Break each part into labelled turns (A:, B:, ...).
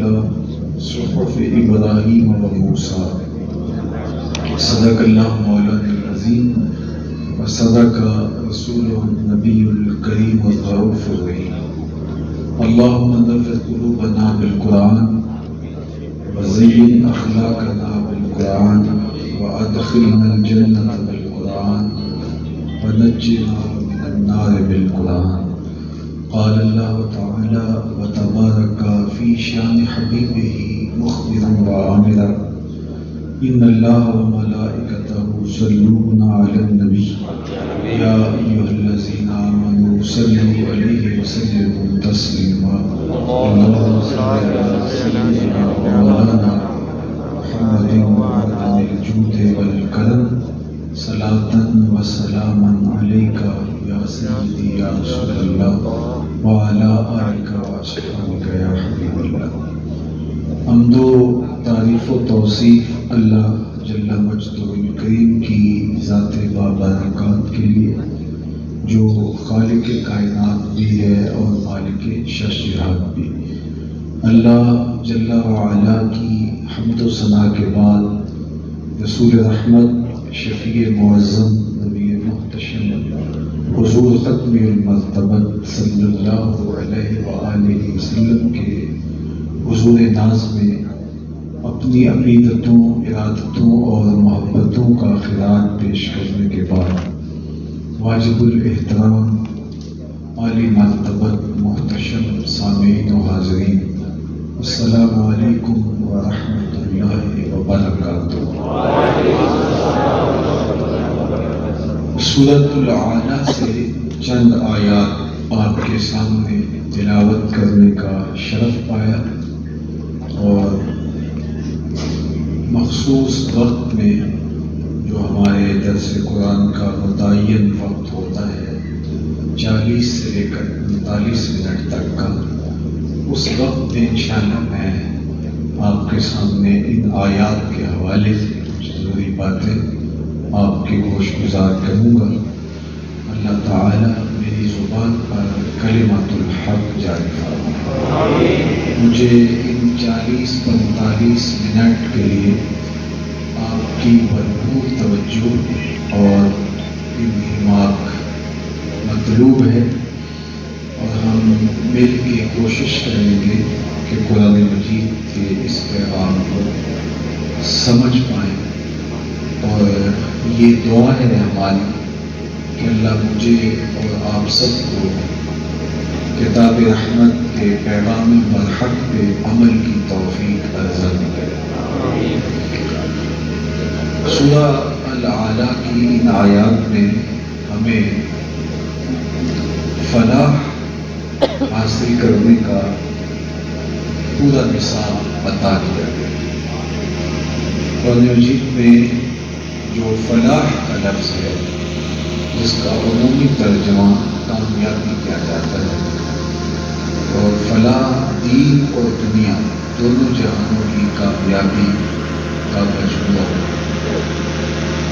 A: إلى صحف إبراهيم وموسى. صدق الله مولانا العظيم وصدق رسوله النبي الكريم الرؤوف الرحيم. اللهم نفر قلوبنا بالقرآن وزين أخلاقنا بالقرآن وأدخلنا الجنة بالقرآن ونجنا من النار بالقرآن. قال الله تعالى وتبارك في شان حبيبه مخبرا وآمرا إن الله وملائكته يصلون على النبي يا أيها الذين آمنوا صلوا عليه وسلموا تسليما. اللهم صل على سيدنا مولانا محمد وعلى الجود والكرم صلاة وسلاما عليك يا سيدي يا رسول الله وعلى آلك وأصحابك يا حبيب الله. حمد و تعریف و توصیف اللہ جل مجدہ الکریم کی ذات بابرکات کے لیے جو خالق کائنات بھی ہے اور مالک ششرات بھی. اللہ جل وعلا کی حمد و ثنا کے بعد رسول رحمت شفیع معظم نبی محتشم حضور ختم المرتبت صلی اللہ علیہ وآلہ وسلم کے حضور ناز میں اپنی عقیدتوں، ارادتوں اور محبتوں کا خراج پیش کرنے کے بعد واجب الاحترام عالی مرتبت محتشم سامعین و حاضرین، السلام علیکم ورحمۃ اللہ وبرکاتہ. سورۃ الاعلیٰ سے چند آیات آپ کے سامنے تلاوت کرنے کا شرف پایا اور مخصوص وقت میں جو ہمارے درس قرآن کا متعین وقت ہوتا ہے 40 سے لے کر 45 منٹ تک کا، اس وقت میں انشاءاللہ میں آپ کے سامنے ان آیات کے حوالے سے کچھ ضروری باتیں آپ کے گوش گزار کروں گا. اللہ تعالی میری زبان پر کلمۃ الحق جاری فرمائے. مجھے ان 40-45 منٹ کے لیے آپ کی بھرپور توجہ اور انہماک مطلوب ہے اور ہم مل کے کوشش کریں گے کہ قرآن مجید کے اس پیغام کو سمجھ پائیں. اور یہ دعا ہے ہماری کہ اللہ مجھے اور آپ سب کو کتاب رحمت کے پیغام برحق پہ عمل کی توفیق عطا کرے. سورہ الاعلیٰ کی ان آیات میں ہمیں فلاح حاصل کرنے کا پورا نصاب بتا دیا گیا. قرآن مجید میں جو فلاح کا لفظ ہے جس کا عمومی ترجمہ کامیابی کیا جاتا ہے، اور فلاح دین اور دنیا دونوں جہانوں کی کامیابی کا مجموعہ ہے.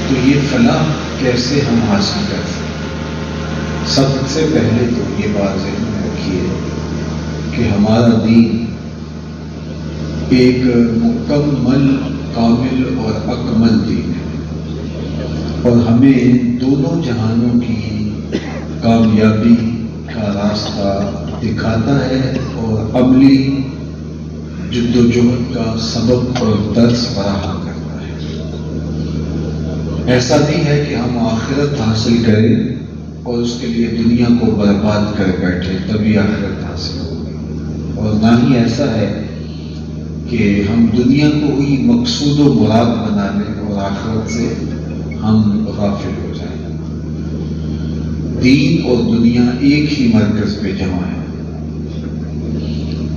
A: تو یہ فلاح کیسے ہم حاصل کر سکتے ہیں؟ سب سے پہلے تو یہ بات ذہن میں رکھیے کہ ہمارا دین ایک مکمل، کامل اور اکمل دین ہے اور ہمیں دونوں جہانوں کی کامیابی کا راستہ دکھاتا ہے اور عملی جد و جہد کا سبب اور درس فراہم کرتا ہے. ایسا نہیں ہے کہ ہم آخرت حاصل کریں اور اس کے لیے دنیا کو برباد کر بیٹھے تبھی آخرت حاصل ہوگی، اور نہ ہی ایسا ہے کہ ہم دنیا کو ہی مقصود و مراد بنا لیں اور آخرت سے ہم غافل ہو جائیں. دین اور دنیا ایک ہی مرکز پہ جمع ہے.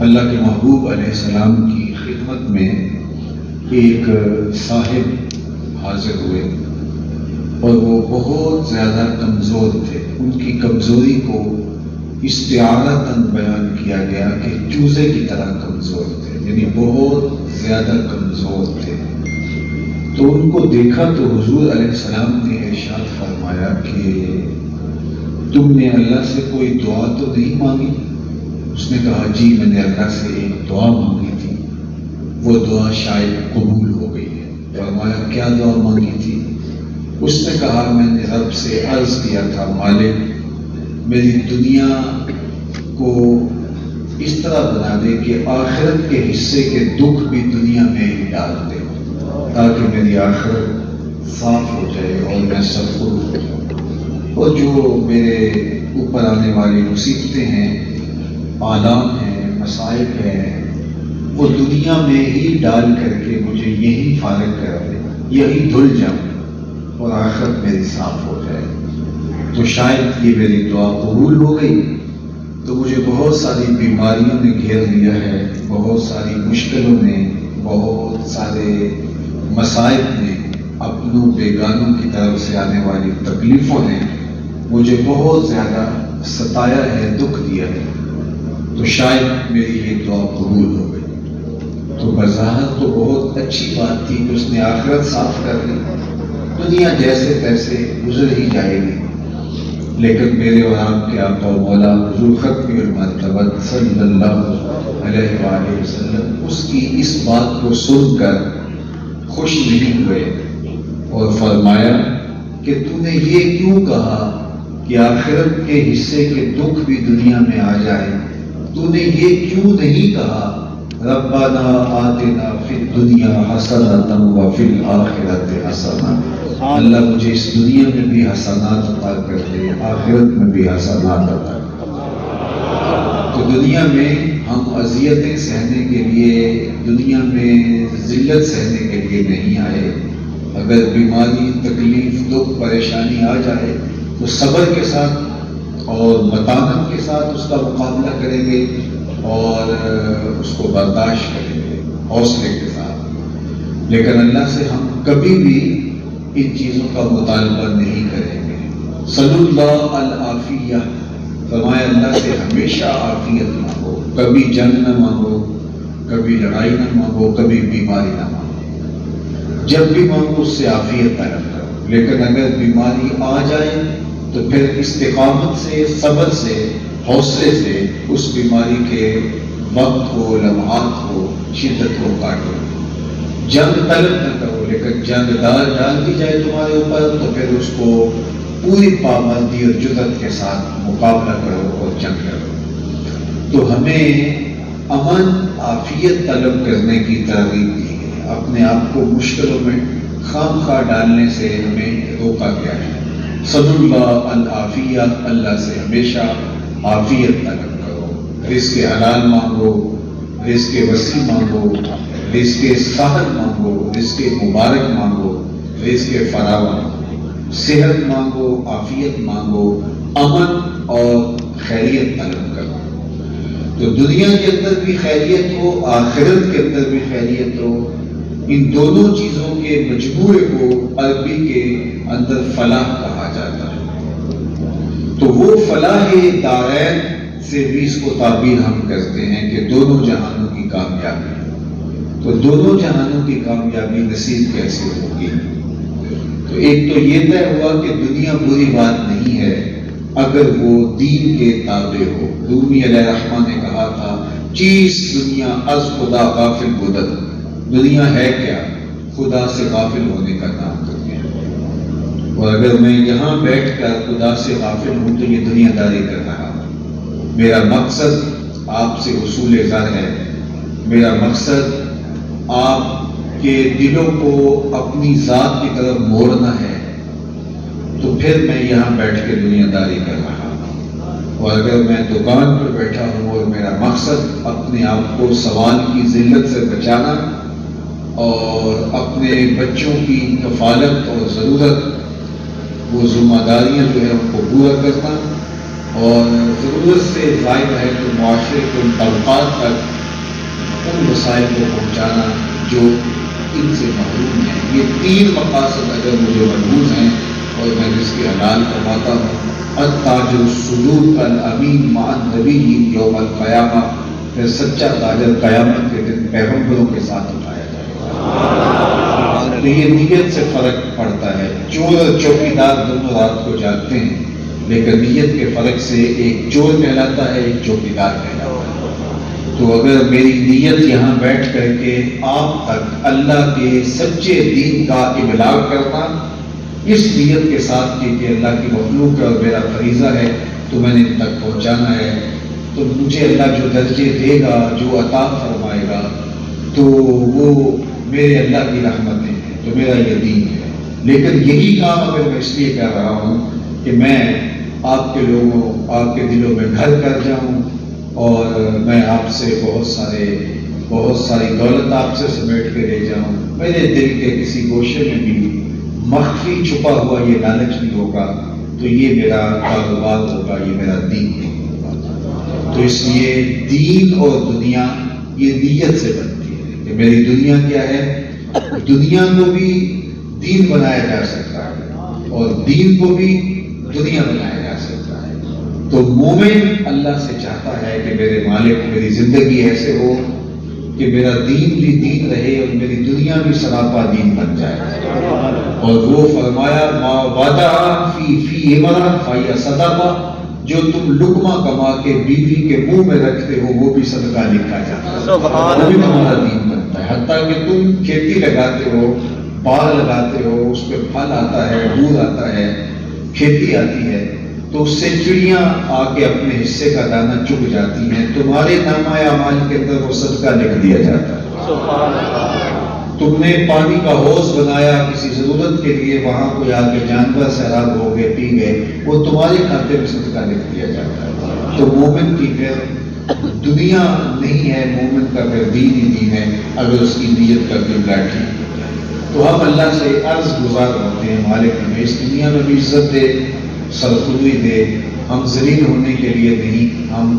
A: اللہ کے محبوب علیہ السلام کی خدمت میں ایک صاحب حاضر ہوئے اور وہ بہت زیادہ کمزور تھے. ان کی کمزوری کو استعارتاً بیان کیا گیا کہ چوزے کی طرح کمزور تھے، یعنی بہت زیادہ کمزور تھے. تو ان کو دیکھا تو حضور علیہ السلام نے ارشاد فرمایا کہ تم نے اللہ سے کوئی دعا تو نہیں مانگی؟ اس نے کہا جی میں نے اللہ سے ایک دعا مانگی تھی وہ دعا شاید قبول ہو گئی ہے۔ فرمایا کیا دعا مانگی تھی؟ اس نے کہا میں نے رب سے عرض کیا تھا مالک میری دنیا کو اس طرح بنا دے کہ آخرت کے حصے کے دکھ بھی دنیا میں ہی ڈال دے تاکہ میری آخرت صاف ہو جائے اور میں سرخور ہو جاؤں، اور جو میرے اوپر آنے والی مصیبتیں ہیں، آلام ہیں، مصائب ہیں، وہ دنیا میں ہی ڈال کر کے مجھے یہی فارغ کر دے، یہی دھل جاؤں اور آخرت میری صاف ہو جائے۔ تو شاید یہ میری دعا قبول ہو گئی تو مجھے بہت ساری بیماریوں نے گھیر لیا ہے، بہت ساری مشکلوں نے، بہت سارے مصائب نے، اپنوں بیگانوں کی طرف سے آنے والی تکلیفوں نے مجھے بہت زیادہ ستایا ہے، دکھ دیا ہے، تو شاید میری یہ دعا قبول ہو گئی۔ تو بظاہر تو بہت اچھی بات تھی کہ اس نے آخرت صاف کر لی، دنیا جیسے تیسے گزر ہی جائے گی، لیکن میرے اور آپ کے آقا و مولا حضور ختم المرتبہ صلی اللہ علیہ وآلہ وسلم اس کی اس بات کو سن کر خوش نہیں ہوئے اور فرمایا کہ تو نے یہ کیوں کہا کہ آخرت کے حصے کے دکھ بھی دنیا میں آ جائے؟ تو نے یہ کیوں نہیں کہا ربنا آتنا فی الدنیا حسنۃ وفی الآخرۃ حسنۃ؟ اللہ مجھے اس دنیا میں بھی حسنات عطا کر دے، آخرت میں بھی حسنات عطا کر دے۔ تو دنیا میں ہم اذیتیں سہنے کے لیے، دنیا میں ذلت سہنے کے لیے نہیں آئے۔ اگر بیماری، تکلیف، دکھ، پریشانی آ جائے تو صبر کے ساتھ اور متانت کے ساتھ اس کا مقابلہ کریں گے اور اس کو برداشت کریں گے حوصلے کے ساتھ، لیکن اللہ سے ہم کبھی بھی ان چیزوں کا مطالبہ نہیں کریں گے۔ صلی اللہ العافیہ، فرمایا اللہ سے ہمیشہ عافیت مانگو، کبھی جنگ نہ مانگو، کبھی لڑائی نہ مانگو، کبھی بیماری نہ مانگو، جب بھی مانگو اس سے عافیت طلب کرو، لیکن اگر بیماری آ جائے تو پھر استقامت سے، صبر سے، حوصلے سے اس بیماری کے وقت کو، لمحات کو، شدت کو کاٹو۔ جنگ طلب نہ کرو، لیکن جنگ ڈال دی جائے تمہارے اوپر تو پھر اس کو پوری پابندی اور جرأت کے ساتھ مقابلہ کرو اور جنگ کرو۔ تو ہمیں امن، عافیت طلب کرنے کی ترغیب دی گئی، اپنے آپ کو مشکلوں میں خام خواہ ڈالنے سے ہمیں روکا گیا ہے۔ صلی اللہ العافیہ، اللہ سے ہمیشہ عافیت طلب کرو، رزق حلال مانگو، رزق وسیع مانگو، رزق سہل مانگو، رزق مبارک مانگو، رزق فراوان، صحت مانگو، عافیت مانگو، امن اور خیریت طلب کرو۔ تو دنیا کے اندر بھی خیریت ہو، آخرت کے اندر بھی خیریت ہو، ان دونوں چیزوں کے مجموعے کو عربی کے اندر فلاح کہا جاتا ہے۔ تو وہ فلاح دارین سے بھی اس کو تعبیر ہم کرتے ہیں کہ دونوں جہانوں کی کامیابی۔ تو دونوں جہانوں کی کامیابی نصیب کیسے ہوگی؟ تو ایک تو یہ طے ہوا کہ دنیا بری بات نہیں ہے اگر وہ دین کے تابع ہو۔ رومی علیہ الرحمہ نے کہا تھا چیز دنیا از خدا غافل بدل، دنیا ہے کیا؟ خدا سے غافل ہونے کا نام دنیا۔ اور اگر میں یہاں بیٹھ کر خدا سے غافل ہوں تو یہ دنیا داری کر رہا ہوں۔ میرا مقصد آپ سے حصول زر ہے، میرا مقصد آپ کے دلوں کو اپنی ذات کی طرف موڑنا ہے، تو پھر میں یہاں بیٹھ کے دنیا داری کر رہا ہوں۔ اور اگر میں دکان پر بیٹھا ہوں اور میرا مقصد اپنے آپ کو سوال کی ذلت سے بچانا اور اپنے بچوں کی کفالت اور ضرورت، وہ ذمہ داریاں جو ہے ان کو پورا کرنا، اور ضرورت سے زائد ہے تو معاشرے کے ان طبقات تک ان وسائل کو پہنچانا جو ان سے محروم ہیں۔ یہ تین مقاصد اگر مجھے ملحوظ ہیں اور میں رزق حلال کماتا ہوں، التاجر الصدوق الامین مع النبی یوم القیامہ، پھر سچا تاجر قیامت کے دن پیغمبروں کے ساتھ اٹھایا جائے۔ تو یہ نیت سے فرق پڑتا ہے۔ چور اور چوکیدار دونوں رات کو جاگتے ہیں، لیکن نیت کے فرق سے ایک چور کہلاتا ہے، ایک چوکیدار کہلاتا ہے۔ تو اگر میری نیت یہاں بیٹھ کر کے آپ تک اللہ کے سچے دین کا ابلاغ کرنا، اس نیت کے ساتھ کہ اللہ کی مخلوق ہے اور میرا فریضہ ہے تو میں نے ان تک پہنچانا ہے، تو مجھے اللہ جو درجے دے گا، جو عطا فرمائے گا، تو وہ میرے اللہ کی رحمتیں ہیں، تو میرا یہ دین ہے۔ لیکن یہی کام اگر میں اس لیے کر رہا ہوں کہ میں آپ کے لوگوں، آپ کے دلوں میں گھر کر جاؤں اور میں آپ سے بہت ساری دولت آپ سے سمیٹ کے لے جاؤں، میرے دل کے کسی گوشے میں بھی مخفی چھپا ہوا یہ لالچ بھی ہوگا، تو یہ میرا کاروبار ہوگا، یہ میرا دین ہوگا۔ تو اس لیے دین اور دنیا یہ نیت سے بنتی ہے کہ میری دنیا کیا ہے، دنیا کو بھی دین بنایا جا سکتا ہے اور دین کو بھی دنیا بنایا جا سکتا ہے۔ تو مومن اللہ سے چاہتا ہے کہ میرے مالک میری زندگی ایسے ہو کہ میرا دین بھی دین رہے اور میری دنیا بھی سراپا دین بن جائے۔ اور وہ فرمایا ما وعدہ فی امرا فہی صدقہ، جو تم لقمہ کما کے بیوی کے منہ میں رکھتے ہو وہ بھی صدقہ لکھا جاتا ہے، وہ بھی تمہارا دین بنتا ہے۔ حتیٰ کہ تم کھیتی لگاتے ہو، باغ لگاتے ہو، اس پہ پھل آتا ہے، دودھ آتا ہے، کھیتی آتی ہے، تو اس سے چڑیاں آ کے اپنے حصے کا دانہ چگ جاتی ہیں، تمہارے نامہ اعمال کے اندر وہ صدقہ لکھ دیا جاتا ہے۔ تم نے پانی کا حوض بنایا کسی ضرورت کے لیے، وہاں کوئی آ کے جانور سیراب ہو گئے، پی گئے، وہ تمہارے کھاتے میں صدقہ لکھ دیا جاتا ہے۔ تو مومن کی پھر دنیا نہیں ہے، مومن کا پھر دین ہی دین ہے اگر اس کی نیت کا قبلہ ٹھیک ہے۔ تو ہم اللہ سے عرض گزار ہوتے ہیں، مالک ہمیں اس دنیا میں بھی عزت دے، سرخروی دے، ہم ذلیل ہونے کے لیے نہیں، ہم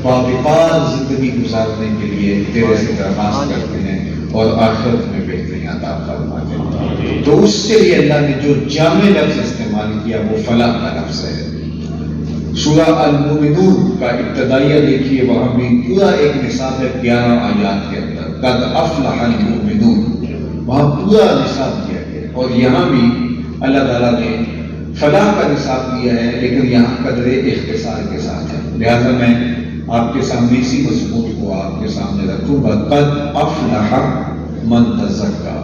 A: باوقار زندگی گزارنے کے لیے تیرے سے درخواست کرتے ہیں اور آخرت میں بہترین عطا فرما دے۔ تو اس کے لیے اللہ نے جو جامع لفظ استعمال کیا وہ فلاح کا لفظ ہے۔ سورہ المومنون کا ابتدائیہ دیکھیے، وہاں بھی پورا ایک نصاب ہے 11 آیات کے اندر، قد افلح المومنون، وہاں پورا نصاب کیا گیا۔ اور یہاں بھی اللہ تعالیٰ نے فلاح کا نصاب دیا ہے، لیکن یہاں قدر اختصار کے ساتھ ہے، لہذا میں آپ کے سامنے اسی مضمون کو آپ کے سامنے رکھوں گا۔ قد افلح من تزکا،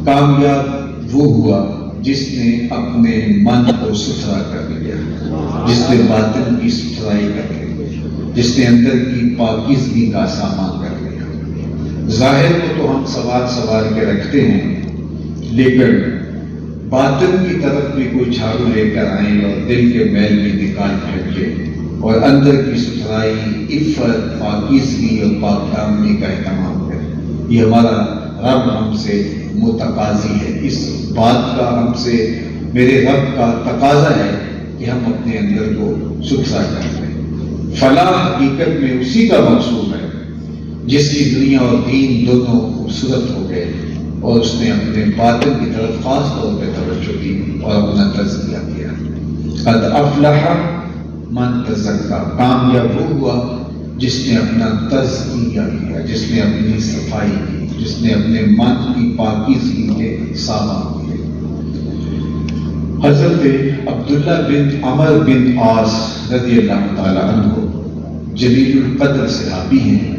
A: کامیاب وہ ہوا جس نے اپنے من کو ستھرا کر لیا، جس نے باطن کی ستھرائی کر لی، جس نے اندر کی پاکیزگی کا سامان کر لیا۔ ظاہر کو تو ہم سوار کے رکھتے ہیں، لیکن باطن کی طرف بھی کوئی جھاڑو لے کر آئیں اور دل کے میل بھی نکال پھینکے اور اندر کی ستھرائی، عفت، پاکیزگی اور پاک دامنی کا اہتمام کریں۔ یہ ہمارا رب ہم سے متقاضی ہے، اس بات کا ہم سے میرے رب کا تقاضا ہے کہ ہم اپنے اندر کو ستھرا کر لیں۔ فلاح حقیقت میں اسی کا مقصود ہے جس کی دنیا اور دین دونوں خوبصورت ہو گئے اور اس نے اپنے باطن کی طرف خاص طور پہ توجہ دی اور اپنا تزکیہ کیا۔ قد افلح من تزکا، کامیاب وہ ہوا جس نے اپنا تزکیہ کیا، جس نے اپنی صفائی کی، جس نے اپنے من کی پاکیزگی کے سامان کیے۔ حضرت عبداللہ بن عمر بن عاص رضی اللہ تعالی عنہ جلیل القدر صحابی ہیں،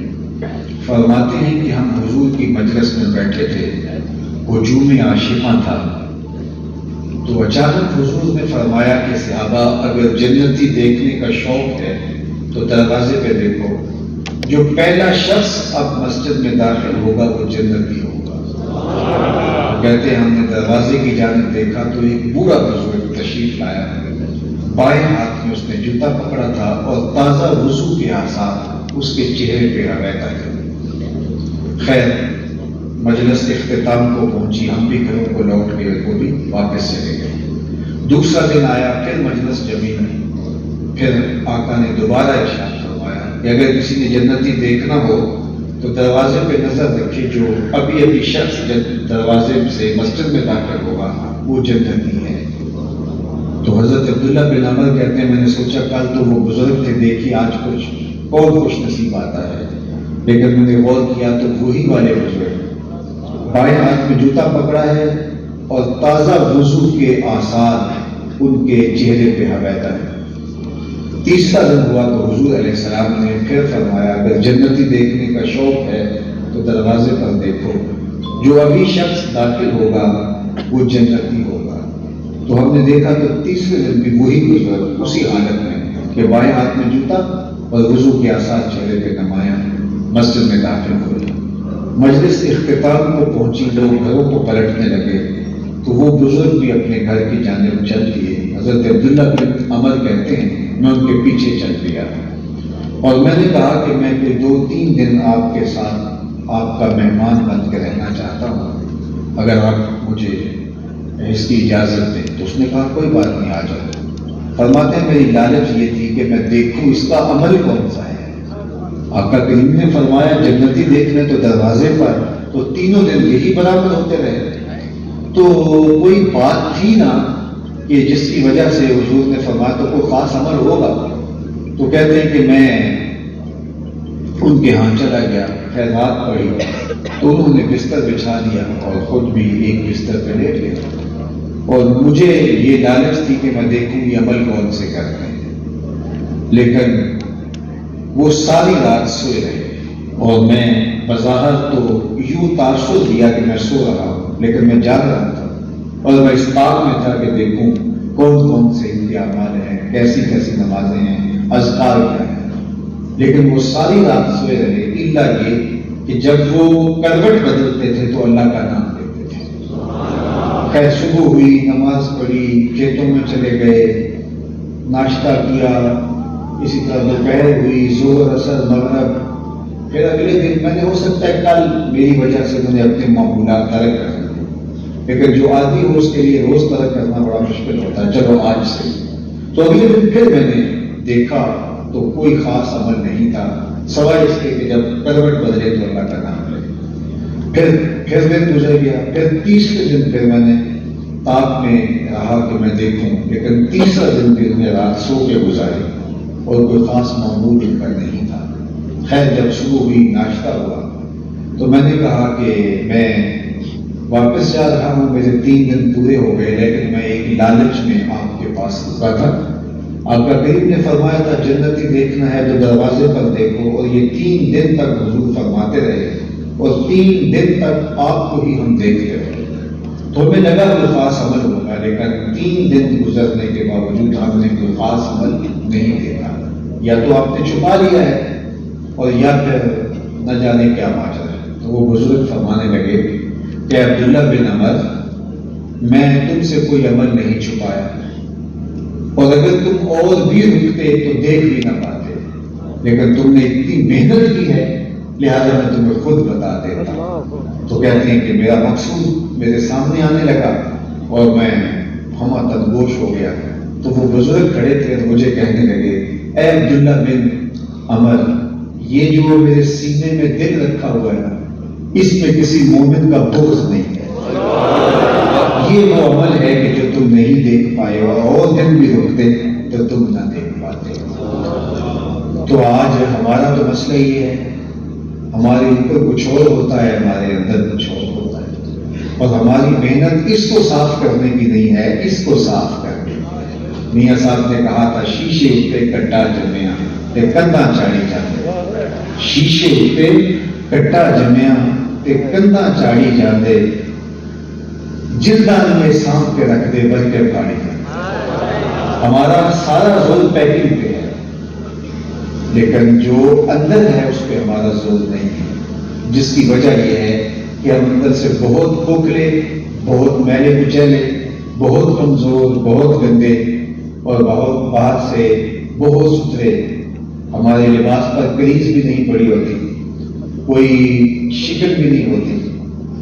A: فرماتے ہیں کہ ہم حضور کی مجلس میں بیٹھے تھے، ہجوم عاشقاں تھا، تو اچانک حضور نے فرمایا کہ صحابہ اگر جنتی دیکھنے کا شوق ہے تو دروازے پہ دیکھو، جو پہلا شخص اب مسجد میں داخل ہوگا وہ جنتی ہوگا۔ کہتے ہیں ہم نے دروازے کی جانب دیکھا تو ایک بوڑھا بزرگ تشریف لایا، بائیں ہاتھ میں اس نے جوتا پکڑا تھا اور تازہ وضو کے آثار اس کے چہرے پہ علیحدہ تھے۔ خیر مجلس اختتام کو پہنچی، ہم بھی گھروں کو لوٹ گئے، وہ بھی واپس چلے گئے۔ دوسرا دن آیا، پھر مجلس جمی، پھر آقا نے دوبارہ ارشاد فرمایا کہ اگر کسی نے جنتی دیکھنا ہو تو دروازے پہ نظر رکھے، جو ابھی شخص دروازے سے مسجد میں داخل ہوگا وہ جنتی ہے۔ تو حضرت عبداللہ بن عمر کہتے ہیں میں نے سوچا کل تو وہ بزرگ تھے، دیکھی آج کچھ اور خوش نصیب آتا ہے، لیکن میں نے غور کیا تو وہی والے بزرگ، بائیں ہاتھ میں جوتا پکڑا ہے اور تازہ وضو کے آثار ان کے چہرے پہ علیحدہ ہے۔ تیسرا دن ہوا تو حضور علیہ السلام نے پھر فرمایا اگر جنتی دیکھنے کا شوق ہے تو دروازے پر دیکھو، جو ابھی شخص داخل ہوگا وہ جنتی ہوگا۔ تو ہم نے دیکھا تو تیسرے دن بھی وہی بزرگ اسی حالت میں کہ بائیں ہاتھ میں جوتا اور وضو کے آثار چہرے پہ نمایاں مسجد میں داخل ہوئے۔ مجلس اختتام کو پہنچی، لوگ گھروں کو پلٹنے لگے تو وہ بزرگ بھی اپنے گھر کی جانب چل دیے۔ حضرت عبداللہ بن عمر کہتے ہیں میں ان کے پیچھے چل دیا اور میں نے کہا کہ میں کوئی 2-3 دن آپ کے ساتھ آپ کا مہمان بن کے رہنا چاہتا ہوں، اگر آپ مجھے اس کی اجازت دیں۔ تو اس نے کہا کوئی بات نہیں، آ جاؤ۔ فرماتے ہیں میری لالچ یہ تھی کہ میں دیکھوں اس کا عمل کون سا ہے۔ آپ کا کریم نے فرمایا جنتی دیکھنے تو دروازے پر، تو تینوں دن یہی برابر ہوتے رہے، تو کوئی بات تھی نا کہ جس کی وجہ سے حضور نے فرمایا تو کوئی خاص عمل ہوگا۔ تو کہتے ہیں کہ میں ان کے ہاں چلا گیا، خیر رات پڑی تو انہوں نے بستر بچھا دیا اور خود بھی ایک بستر پہ لیٹ گیا، اور مجھے یہ لالچ تھی کہ میں دیکھوں یہ عمل کون سے کرتے ہیں، لیکن وہ ساری رات سوئے رہے اور میں بظاہر تو یوں تاثر دیا کہ میں سو رہا ہوں، لیکن میں جاگ رہا تھا اور میں اس طاق میں تھا کہ دیکھوں کون کون سے ان کے اعمال ہیں، کیسی کیسی نمازیں ہیں، اذکار کیا ہیں۔ لیکن وہ ساری رات سوئے رہے، الا یہ کہ جب وہ کروٹ بدلتے تھے تو اللہ کا نام لیتے تھے۔ خیر صبح ہوئی، نماز پڑھی، کھیتوں میں چلے گئے، ناشتہ کیا، اسی طرح دوپہر ہوئی، ظہر، عصر، مغرب، پھر اگلے دن میں نے ہو سکتا ہے کل میری وجہ سے میں نے اپنے معمولات ترک کر دیے، لیکن جو عادی ہو اس کے لیے روز ترک کرنا بڑا مشکل ہوتا ہے، چلو آج سے۔ تو اگلے دن پھر میں نے دیکھا تو کوئی خاص عمل نہیں تھا، سوائے اس کے کہ جب کروٹ بدلے تو اللہ کا نام لے۔ پھر دن گزر گیا، پھر تیسرے دن پھر میں نے تاپ میں رہا کہ میں دیکھوں، لیکن تیسرا دن بھی میں رات سو کے گزاری اور کوئی خاص معمول ان کا نہیں تھا۔ خیر جب صبح ہوئی، ناشتہ ہوا تو میں نے کہا کہ میں واپس جا رہا ہوں، میرے 3 دن پورے ہو گئے، لیکن میں ایک لالچ میں آپ کے پاس رکا تھا۔ آپ کا کریم نے فرمایا تھا جنتی دیکھنا ہے تو دروازے پر دیکھو، اور یہ 3 دن تک حضور فرماتے رہے اور 3 دن تک آپ کو ہی ہم دیکھتے رہے۔ تو ہمیں لگا کوئی خاص عمل ہوگا، لیکن 3 دن گزرنے کے باوجود ہم نے کوئی خاص عمل نہیں دیکھا۔ یا تو آپ نے چھپا لیا ہے اور یا پھر نہ جانے کیا ماجرا ہے۔ تو وہ بزرگ فرمانے لگے کہ عبداللہ بن عمر، میں تم سے کوئی عمل نہیں چھپایا، اور اگر تم اور بھی رکتے تو دیکھ بھی نہ پاتے، لیکن تم نے اتنی محنت کی ہے لہذا میں تمہیں خود بتا دیتا ہوں۔ تو کہتے ہیں کہ میرا مقصود میرے سامنے آنے لگا اور میں ہمہ تنگوش ہو گیا۔ تو وہ بزرگ کھڑے تھے اور مجھے کہنے لگے اے عبداللہ بن عمر، یہ جو میرے سینے میں دل رکھا ہوا ہے نا، اس میں کسی مومن کا بغض نہیں ہے، یہ وہ عمل ہے کہ جو تم نہیں دیکھ پائے اور دن بھی رکتے تو تم نہ دیکھ پاتے۔ تو آج ہمارا تو مسئلہ یہ ہے، ہمارے اوپر کچھ اور ہوتا ہے، ہمارے اندر کچھ اور ہوتا ہے، اور ہماری محنت اس کو صاف کرنے کی نہیں ہے، اس کو صاف کرنے کی۔ میاں صاحب نے کہا تھا شیشے اٹھے کٹا جمیا تے کندھا چاڑی جاندے، شیشے اٹھے کٹا جمیا تے کندھا چاڑی جاندے، جلدان میں سانپ کے رکھ دے بن کے پھاڑی جاندے۔ ہمارا سارا زور پیکنگ پہ ہے، لیکن جو اندر ہے اس پہ ہمارا زور نہیں ہے، جس کی وجہ یہ ہے کہ ہم اندر سے بہت کھوکھلے، بہت میلے کچیلے، بہت کمزور، بہت گندے، اور بہت باہر سے بہت ستھرے، ہمارے لباس پر کریز بھی نہیں پڑی ہوتی، کوئی شکل بھی نہیں ہوتی،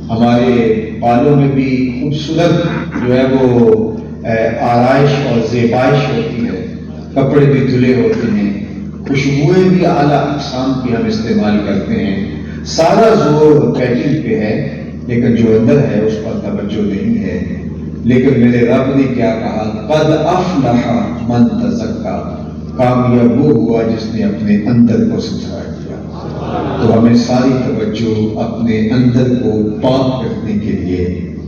A: ہمارے بالوں میں بھی خوبصورت جو ہے وہ آرائش اور زیبائش ہوتی ہے، کپڑے بھی دھلے ہوتے ہیں، خوشبوئیں بھی اعلیٰ اقسام کی ہم استعمال کرتے ہیں، سارا زور پیکنگ پہ ہے، لیکن جو اندر ہے اس پر توجہ نہیں ہے۔ لیکن میرے رب نے کیا کہا، قد افلح من تزکا، کامیاب وہ ہوا جس نے اپنے اندر کو ستھرا کیا۔ تو ہمیں ساری توجہ اپنے اندر کو پاک کرنے کے لیے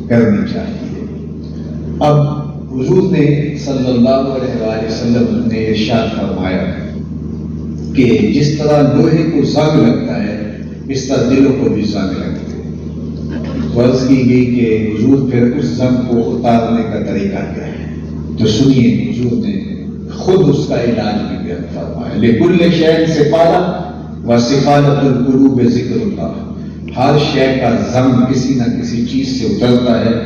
A: کرنی چاہیے۔ اب حضور نے صلی اللہ علیہ وآلہ وسلم نے ارشاد فرمایا کہ جس طرح لوہے کو زنگ لگتا ہے اس طرح دلوں کو بھی زنگ لگتے ہیں۔ فرض کی گئی کہ حضور پھر اس زنگ کو اتارنے کا طریقہ کیا ہے، تو سنیے حضور نے خود اس کا علاج بھی بیان فرمایا۔ لِكُلِّ شَيْءٍ سِفَالَةٌ وَسِفَالَةُ الْقُلُوبِ ذِكْرُ اللَّهِ، ہر شے کا زنگ کسی نہ کسی چیز سے اترتا ہے،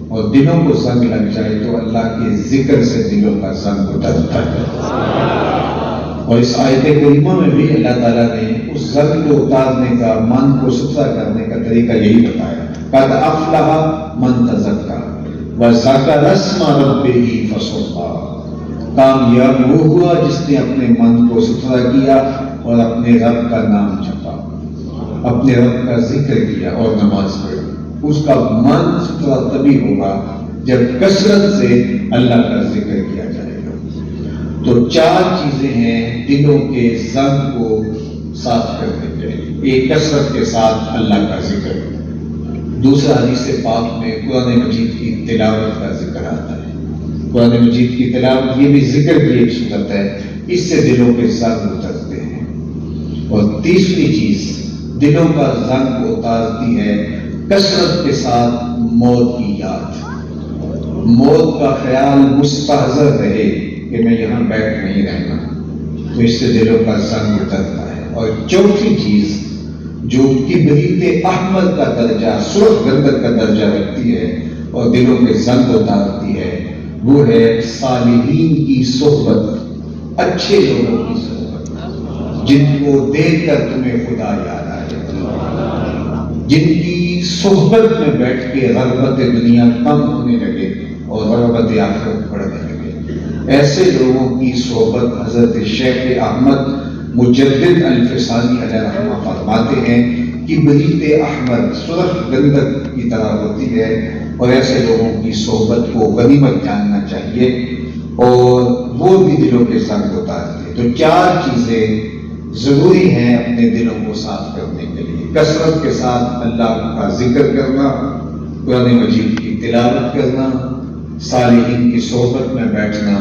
A: اور دلوں کو زنگ لگ جائے تو اللہ کے ذکر سے دلوں کا زنگ اترتا ہے۔ اور اس آیت کریمہ میں بھی اللہ تعالیٰ نے اس زنگ کو اتارنے کا، من کو ستھرا کرنے کا طریقہ یہی بتایا۔ قَدْ أَفْلَحَ مَنْ تَزَكَّىٰ وَذَكَرَ اسْمَ رَبِّهِ فَصَلَّىٰ، کامیاب وہ ہوا جس نے اپنے من کو ستھرا کیا اور اپنے رب کا نام جپا، اپنے رب کا ذکر کیا اور نماز پڑھی۔ اس کا من ستھرا تبھی ہوگا جب کثرت سے اللہ کا ذکر کیا جائے گا۔ تو چار چیزیں ہیں دلوں کے زنگ کو صاف کرنے کے لیے۔ ایک کثرت کے ساتھ اللہ کا ذکر، دوسرا حدیث پاک میں قرآن مجید کی تلاوت کا ذکر آتا ہے۔ قرآن مجید کی تلاوت یہ بھی ذکر کی ایک صورت ہے، اس سے دلوں کے زنگ اترتے ہیں۔ اور تیسری چیز دلوں کا زنگ کو اتارتی ہے کثرت کے ساتھ موت کی یاد، موت کا خیال مستحضر رہے کہ میں یہاں بیٹھ نہیں رہنا، تو اس سے دلوں کا زنگ اترتا ہے۔ اور چوتھی چیز جو کبریت احمر کا درجہ، سرخ گندر کا درجہ رکھتی ہے اور دلوں کے زنگ اتارتی ہے، وہ ہے صالحین کی صحبت، اچھے لوگوں کی صحبت، جن کو دیکھ کر تمہیں خدا یاد آئے، جن کی صحبت میں بیٹھ کے رغبت دنیا کم ہونے لگے اور رغبت آخرت بڑھنے لگے۔ ایسے لوگوں کی صحبت حضرت شیخ احمد مجدد الفسانی علیہ رحمہ فرماتے ہیں کہ کبریت احمر سرخ گندک کی طرح ہوتی ہے، اور ایسے لوگوں کی صحبت کو غنیمت جاننا چاہیے، اور وہ بھی دلوں کے زنگ اتارتے ہیں۔ تو چار چیزیں ضروری ہیں اپنے دلوں کو صاف کرنے کے لیے: کثرت کے ساتھ اللہ کا ذکر کرنا، قرآن مجید کی تلاوت کرنا، صالحین کی صحبت میں بیٹھنا،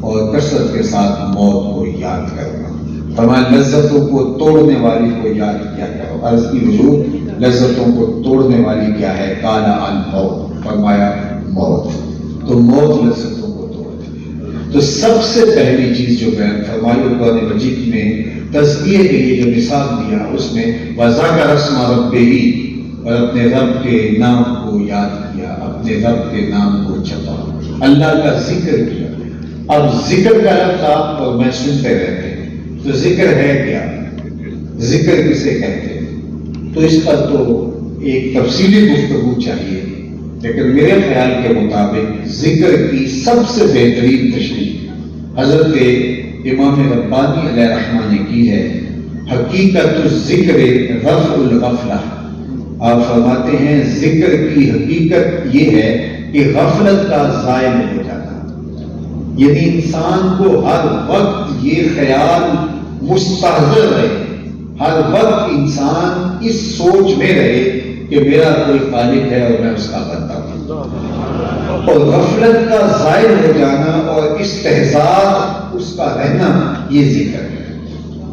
A: اور کثرت کے ساتھ موت کو یاد کرنا۔ فرمایا لذتوں کو توڑنے والی کو یاد کیا کرو۔ عرض کی حضور لذتوں کو توڑنے والی کیا ہے؟ قال الموت، فرمایا موت۔ تو موت لذتوں کو توڑتی ہے۔ تو سب سے پہلی چیز جو بیان فرمائی قرآن مجید میں تزکیے کے لیے جو نصاب دیا، اس میں وَذَكَرَ اسْمَ رَبِّهِ، اور اپنے رب کے نام کو یاد کیا، اپنے رب کے نام کو جپا، اللہ کا ذکر کیا۔ اب ذکر کا لفظ آپ اور میں سنتے رہتے ہیں، تو ذکر ہے کیا؟ ذکر کسے کہتے ہیں؟ تو اس پر تو ایک تفصیلی گفتگو چاہیے، لیکن میرے خیال کے مطابق ذکر کی سب سے بہترین تشریح حضرت امام ربانی علیہ رحمہ نے کی ہے۔ حقیقت الذکر رفع الغفلہ، آپ فرماتے ہیں ذکر کی حقیقت یہ ہے کہ غفلت کا زائل ہو جانا، یعنی انسان کو ہر وقت یہ خیال مستحضر رہے، ہر وقت انسان اس سوچ میں رہے کہ میرا کوئی خالق ہے اور میں اس کا بندہ ہوں، اور غفلت کا زائل ہو جانا اور استحضار اس کا رہنا، یہ ذکر ہے۔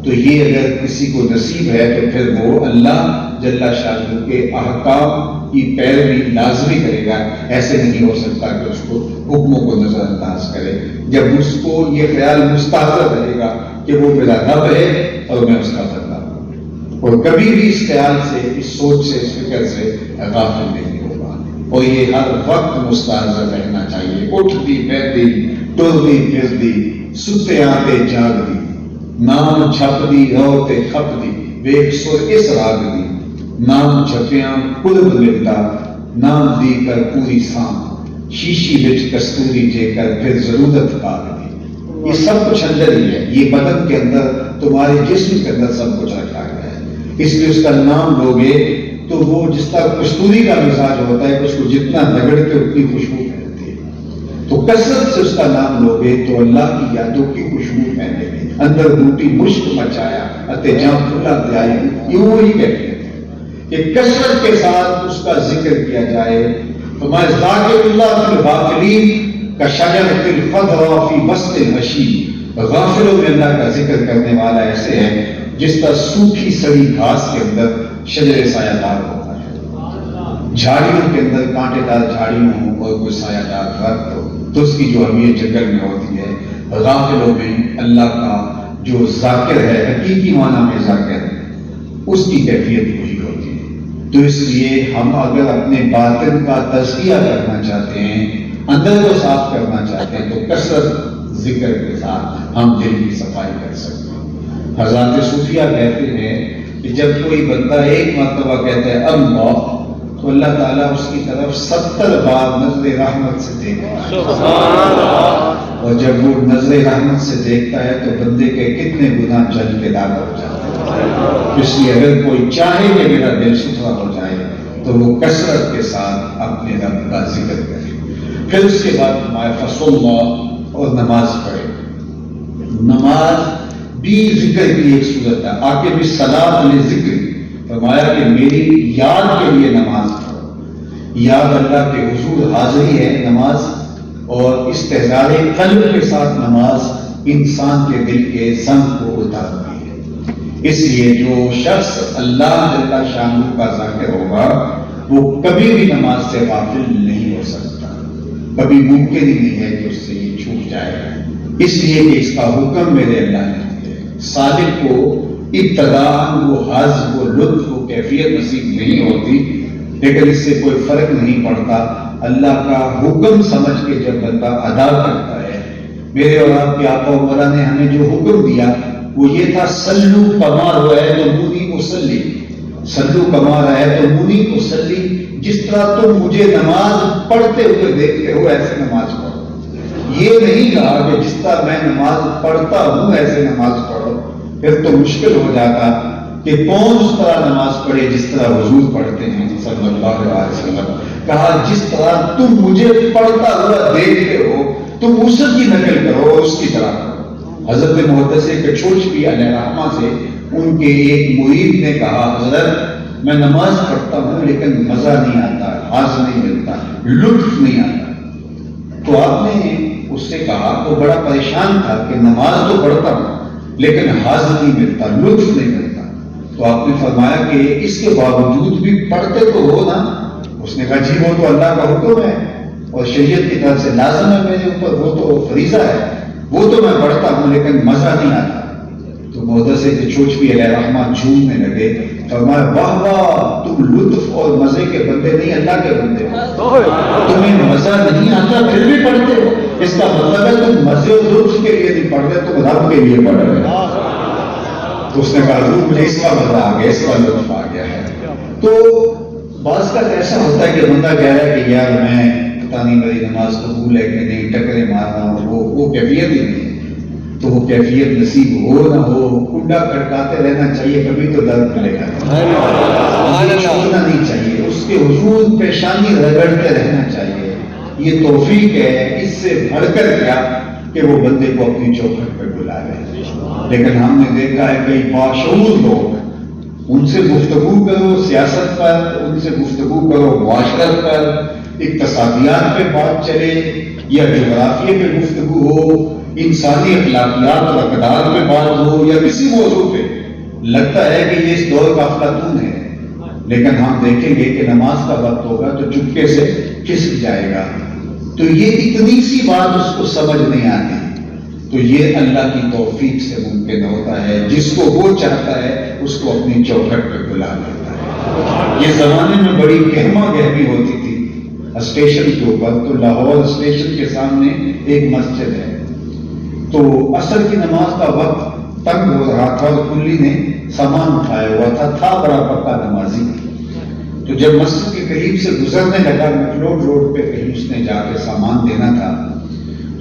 A: تو یہ اگر کسی کو نصیب ہے تو پھر وہ اللہ جل شانہ کے احکام کی پیروی لازمی کرے گا۔ ایسے نہیں ہو سکتا کہ اس کو حکموں کو نظر انداز کرے، جب اس کو یہ خیال مستحضر رہے گا کہ وہ میرا رب ہے اور میں اس کا بندہ ہوں، اور کبھی بھی اس خیال سے، اس سوچ سے، اس فکر سے غافل نہیں ہوگا، اور یہ ہر وقت مستحضر رہنا چاہیے۔ اٹھتی بیٹھتی ٹرتی پھرتی ستے آتے جاگ دی، نام چھپ دی روتے کھپ دی، ویک سر اس راگ دی، نام چھپیاں قلب لپٹا، نام دی کر پوری سام، شیشی بچ کستوری جے کر پھر ضرورت پاک دی۔ یہ سب کچھ اندر ہی ہے، یہ بدن کے اندر، تمہارے جسم کے اندر سب کچھ رکھا گیا ہے، اس لیے اس کا نام لوگے تو وہ جس طرح کستوری کا مزاج ہوتا ہے، اس کو جتنا رگڑتے اتنی خوشبو پھیلتی ہے، تو کثرت سے اس کا نام لوگے تو اللہ کی یادوں کی خوشبو پھیلے گی۔ اندر بوٹی مشک مچایا اتے جاں پھلا دیا، یہ وہی کہتے ہیں کہ کثرت کے ساتھ اس کا ذکر کیا جائے۔ تو میں ذاکر اللہ فی الغافلین،
B: کشجرۃ الخضراء فی وسط الحشیم، غافلوں میں اللہ کا ذکر کرنے والا ایسے ہے جس طرح سوکھی سڑی گھاس کے اندر شجر سایہ دار ہوتا ہے، جھاڑیوں کے اندر کانٹے دار جھاڑیوں ہوں اور کوئی سایہ دار درخت ہو تو اس کی جو اہمیت جنگل میں ہوتی ہے، غافلوں میں اللہ کا جو ذاکر ہے، حقیقی معنی میں ذاکر ہے، اس کی کیفیت وہی ہوتی ہے۔ تو اس لیے ہم اگر اپنے باطن کا تزکیہ کرنا چاہتے ہیں، اندر کو صاف کرنا چاہتے ہیں، تو کثرت ذکر کے ساتھ ہم دل کی صفائی کر سکتے ہیں۔ حضرات صوفیہ کہتے ہیں کہ جب کوئی بندہ ایک مرتبہ کہتا ہے اللہ، تو اللہ تعالیٰ اس کی طرف 70 بار نظر رحمت سے دیکھتا ہے، اور جب وہ نظر رحمت سے دیکھتا ہے تو بندے کے کتنے گناہ جل کے داغ ہو جاتے ہیں۔ اس لیے اگر کوئی چاہے کہ میرا دل ستھرا ہو جائے تو وہ کثرت کے ساتھ اپنے رب کا ذکر کرے۔ پھر اس کے بعد ہمارے فصل اور نماز پڑھے۔ نماز بھی ذکر کی ایک صورت ہے، آکے بھی صلاۃ لذکر، فرمایا کہ میری یاد کے لیے نماز پڑھو۔ یاد اللہ کے حضور حاضری ہے نماز، اور استحضار قلب کے ساتھ نماز انسان کے دل کے زنگ کو اتارتی ہے۔ اس لیے جو شخص اللہ جل شانہ کا ذاکر ہوگا وہ کبھی بھی نماز سے غافل نہیں ہو سکتا، کبھی ممکن ہی نہیں ہے کہ اس سے یہ چھوٹ جائے گا، اس لیے کہ اس کا حکم میرے اللہ نے دیا۔ صادق کو ابتداء وہ حظ، وہ لطف، وہ کیفیت نصیب نہیں ہوتی، لیکن اس سے کوئی فرق نہیں پڑتا۔ اللہ کا حکم سمجھ کے جب بندہ ادا کرتا ہے، میرے اور آپ کے آقا و مولا نے ہمیں جو حکم دیا وہ یہ تھا، سلو کما رأیتمونی اصلی، سلو کما رأیتمونی اصلی، جس طرح تم مجھے نماز پڑھتے ہوئے دیکھتے ہو ایسے نماز پڑھو۔ یہ نہیں کہا کہ جس طرح میں نماز پڑھتا ہوں ایسے نماز پڑھو، پھر تو مشکل ہو جاتا کہ کون اس طرح نماز پڑھے جس طرح حضور پڑھتے ہیں صلی اللہ علیہ وسلم۔ کہا جس طرح تم مجھے پڑھتا ہوا دیکھتے ہو تم اس کی نقل کرو اور اس کی طرح کرو۔ حضرت محدث کچوچوی علیہ رحمہ سے ان کے ایک مرید نے کہا، حضرت میں نماز پڑھتا ہوں لیکن مزہ نہیں آتا، حاض نہیں ملتا، لطف نہیں آتا۔ تو آپ نے اس سے کہا، وہ بڑا پریشان تھا کہ نماز تو پڑھتا ہوں لیکن حاض نہیں ملتا، لطف نہیں ملتا۔ تو آپ نے فرمایا کہ اس کے باوجود بھی پڑھتے تو ہو نا؟ اس نے کہا جی وہ تو اللہ کا حکم ہے اور شریعت کی طرف سے لازم ہے میرے اوپر، وہ تو فریضہ ہے، وہ تو میں پڑھتا ہوں لیکن مزہ نہیں آتا۔ تو محدث کچوچوی علیہ رحمہ جھومنے لگے، فرمایا واہ واہ، تم لطف اور مزے کے بندے نہیں اللہ کے بندے ہو، تمہیں مزہ نہیں آتا پھر بھی پڑھتے ہو، اس کا مطلب ہے تم مزے اور لطف کے لیے نہیں پڑھ رہے، تم رب کے لیے پڑھ رہے ہو۔ تو اس نے کہا حضور مجھے اس کا مزہ آ گیا، اس کا لطف آ گیا ہے۔ تو بعض کا ایسا ہوتا ہے کہ بندہ کہہ رہا ہے کہ یار میں پتہ نہیں میری نماز قبول ہے کہ نہیں، ٹکرے مارنا ہو، وہ کیفیت ہی نہیں ہے۔ تو وہ کیفیت نصیب ہو نہ ہو، کنڈا کھٹکاتے رہنا چاہیے، کبھی تو درد ملے گا، چھوڑنا نہیں چاہیے، اس کے حضور پیشانی رگڑتے رہنا چاہیے۔ یہ توفیق ہے، اس سے بڑھ کر کیا کہ وہ بندے کو اپنی چوکھٹ پہ بلا رہے۔ لیکن ہم نے دیکھا ہے کئی باشعور لوگ، ان سے گفتگو کرو سیاست پر، ان سے گفتگو کرو معاشرت پر، اقتصادیات پہ بات چلے یا جغرافیے پہ گفتگو ہو، انسانی اخلاقیات اور اقدار پہ بات ہو یا کسی موضوع پہ، لگتا ہے کہ یہ اس دور کا افلاطون ہے۔ لیکن ہم دیکھیں گے کہ نماز کا وقت ہوگا تو چپکے سے کھسک جائے گا۔ تو یہ اتنی سی بات اس کو سمجھ نہیں آتی، تو یہ اللہ کی توفیق سے ممکن ہوتا ہے، جس کو وہ چاہتا ہے اس کو اپنی چوکھٹ پہ بلا لیتا ہے۔ یہ زمانے میں بڑی گہما گہمی ہوتی تھی اسٹیشن کے اوپر، تو لاہور اسٹیشن کے سامنے ایک مسجد ہے، تو عصر کی نماز کا وقت تنگ ہو رہا تھا اور کلی نے سامان اٹھایا ہوا تھا بڑا پکا نمازی۔ تو جب مسجد کے قریب سے گزرنے لگا، مکلوڈ روڈ پہ کہیں اس نے جا کے سامان دینا تھا،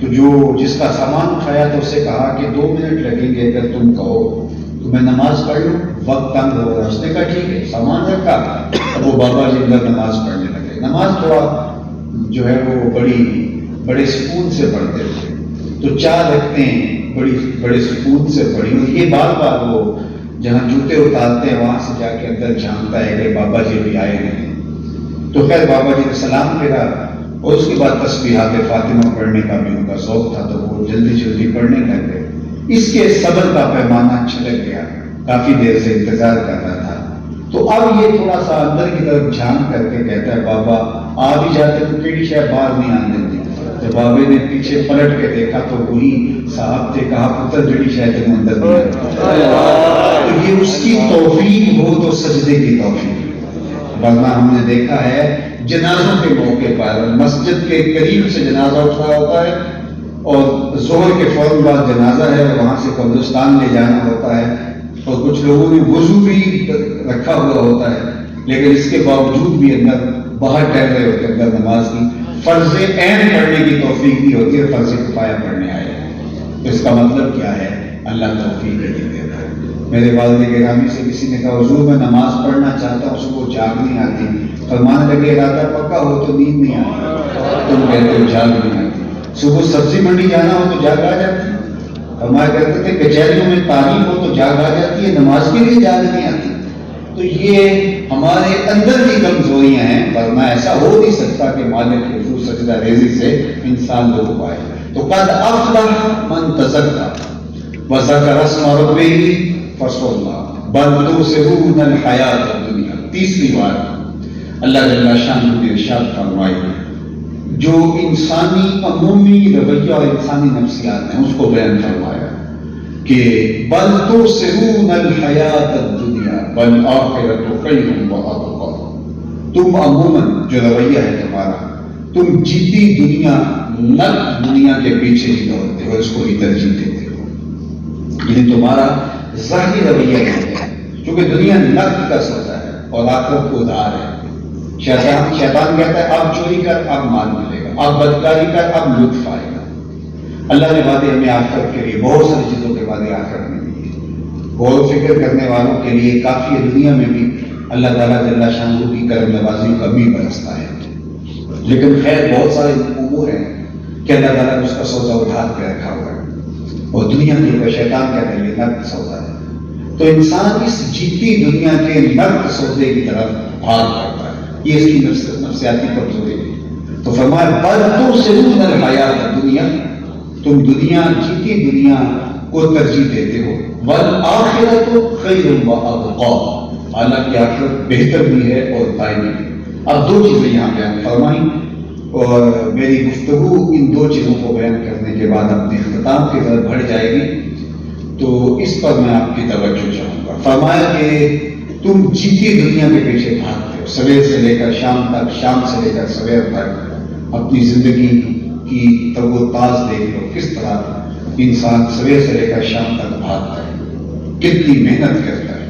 B: تو جو جس کا سامان اٹھایا تو اسے کہا کہ 2 منٹ لگیں گے اگر تم کہو تو میں نماز پڑھ لوں، وقت تنگ ہو رہا۔ اس نے کہا ٹھیک ہے، سامان رکھا، وہ بابا جی اندر نماز پڑھنے لگے۔ نماز تھوڑا جو ہے وہ بڑے سکون سے پڑھتے تھے، تو 4 رکعتیں بڑے سکون سے پڑھی، اور یہ بار بار وہ جہاں جوتے اتارتے ہیں وہاں سے جا کے اندر جھانکتا ہے کہ بابا جی بھی آئے نہیں۔ تو خیر بابا جی نے سلام پھیرا، اور اس کے بعد تسبیحات فاطمہ پڑھنے کا بھی ان کا شوق تھا، تو وہ جلدی جلدی پڑھنے لگ گئے. اس کے صبر کا پیمانہ چھلک گیا، کافی دیر سے انتظار کر رہا تھا. تو اب یہ تھوڑا سا اندر کی طرف جھانک کر کے کہتا ہے بابا آ بھی جاتے تو کیڑی شاید باہر نہیں آنے دیتی. تو بابے نے پیچھے پلٹ کے دیکھا تو وہی صاحب نے کہا پتر جڑی شاید تم اندر نہیں آتی. تو یہ اس کی توفیق ہو تو سجدے کی توفیق. ورنہ ہم نے دیکھا ہے جنازوں کے موقع پر مسجد کے قریب سے جنازہ اٹھ رہا ہوتا ہے اور ظہر کے فوراً بعد جنازہ ہے اور وہاں سے قبرستان لے جانا ہوتا ہے اور کچھ لوگوں نے وضو بھی رکھا ہوا ہوتا ہے، لیکن اس کے باوجود بھی اندر باہر ٹہل رہے ہوتے اندر نماز کی فرض عین پڑھنے کی توفیق نہیں ہوتی ہے، فرض کفایہ پڑھنے آئے ہیں. تو اس کا مطلب کیا ہے؟ اللہ توفیق نہیں دیتا ہے. میرے والد گرامی سے کسی نے کہا حضور میں نماز پڑھنا چاہتا ہوں، صبح جاگ نہیں آتی. فرمانے لگے ارادہ پکا ہو تو نیند نہیں آتی، تم کہتے ہو جاگ نہیں آتی. صبح سبزی منڈی جانا ہو تو جاگ آ جاتی. فرمایا کرتے تھے کچہریوں میں تعلیم ہو تو جاگ آ جاتی ہے، نماز کے لیے جاگ نہیں آتی. تو یہ ہمارے اندر کی کمزوریاں ہیں، ورنہ ایسا ہو نہیں سکتا کہ مالک حضور سجدہ ریزی سے انسان لوگ پائے. تو قد افلح من تزکا وذکر اسم ربہ فصلی بل تؤثرون الحیاۃ الدنیا. تیسری بار اللہ جل شانہ نے ارشاد فرمائی جو انسانی عمومی رویہ اور انسانی نفسیات ہیں اس کو بیان فرمایا کہ بل تؤثرون الحیاۃ الدنیا والآخرۃ خیر وابقیٰ. تم عموماً جو رویہ ہے تمہارا، تم جیتی دنیا کے پیچھے ہی دوڑتے ہو، اس کو ہی ترجیح دیتے ہو. یعنی تمہارا ظاہری رویہ ہے کیونکہ دنیا نقد کا سودا ہے اور آخرت کو ادھار ہے. شیطان کہتا ہے اب چوری کر اب مال ملے گا، اب بدکاری کر اب لطف آئے گا. اللہ نے وعدے ہمیں آخرت کے لیے بہت ساری چیزوں کے وعدے آخرت میں دیے. غور و فکر کرنے والوں کے لیے کافی ہے. دنیا میں بھی اللہ تعالیٰ جل شانہ کی کرم نوازی کمی برستا ہے، لیکن خیر بہت سارے امور ہیں کہ اللہ تعالیٰ نے اس کا سودا اٹھا کے رکھا ہوا ہے اور دنیا کے اوپر شیطان کہتے ہیں یہ نقد سودا ہے. تو انسان اس جیتی دنیا کے نقد سودے کی طرف بھاگ پڑتا ہے. یہ اس کی نفسیاتی کمزوری ہے. تو فرمایا بل تؤثرون الحیاۃ الدنیا، تم جیتی دنیا کو ترجیح دیتے ہو، والآخرۃ خیر وابقیٰ، حالانکہ آخرت بہتر بھی ہے اور دائمی بھی. اب دو چیزیں یہاں بیان فرمائیں اور میری گفتگو ان دو چیزوں کو بیان کرنے کے بعد اپنے اختتام کی طرف بڑھ جائے گی. تو اس پر میں آپ کی توجہ چاہوں گا. فرمایا کہ تم جیتی دنیا کے پیچھے بھاگتے ہو، سویر سے لے کر شام تک، شام سے لے کر سویر تک. اپنی زندگی کی تر و تاز دیکھ لو کس طرح انسان سویر سے لے کر شام تک بھاگتا ہے، کتنی محنت کرتا ہے.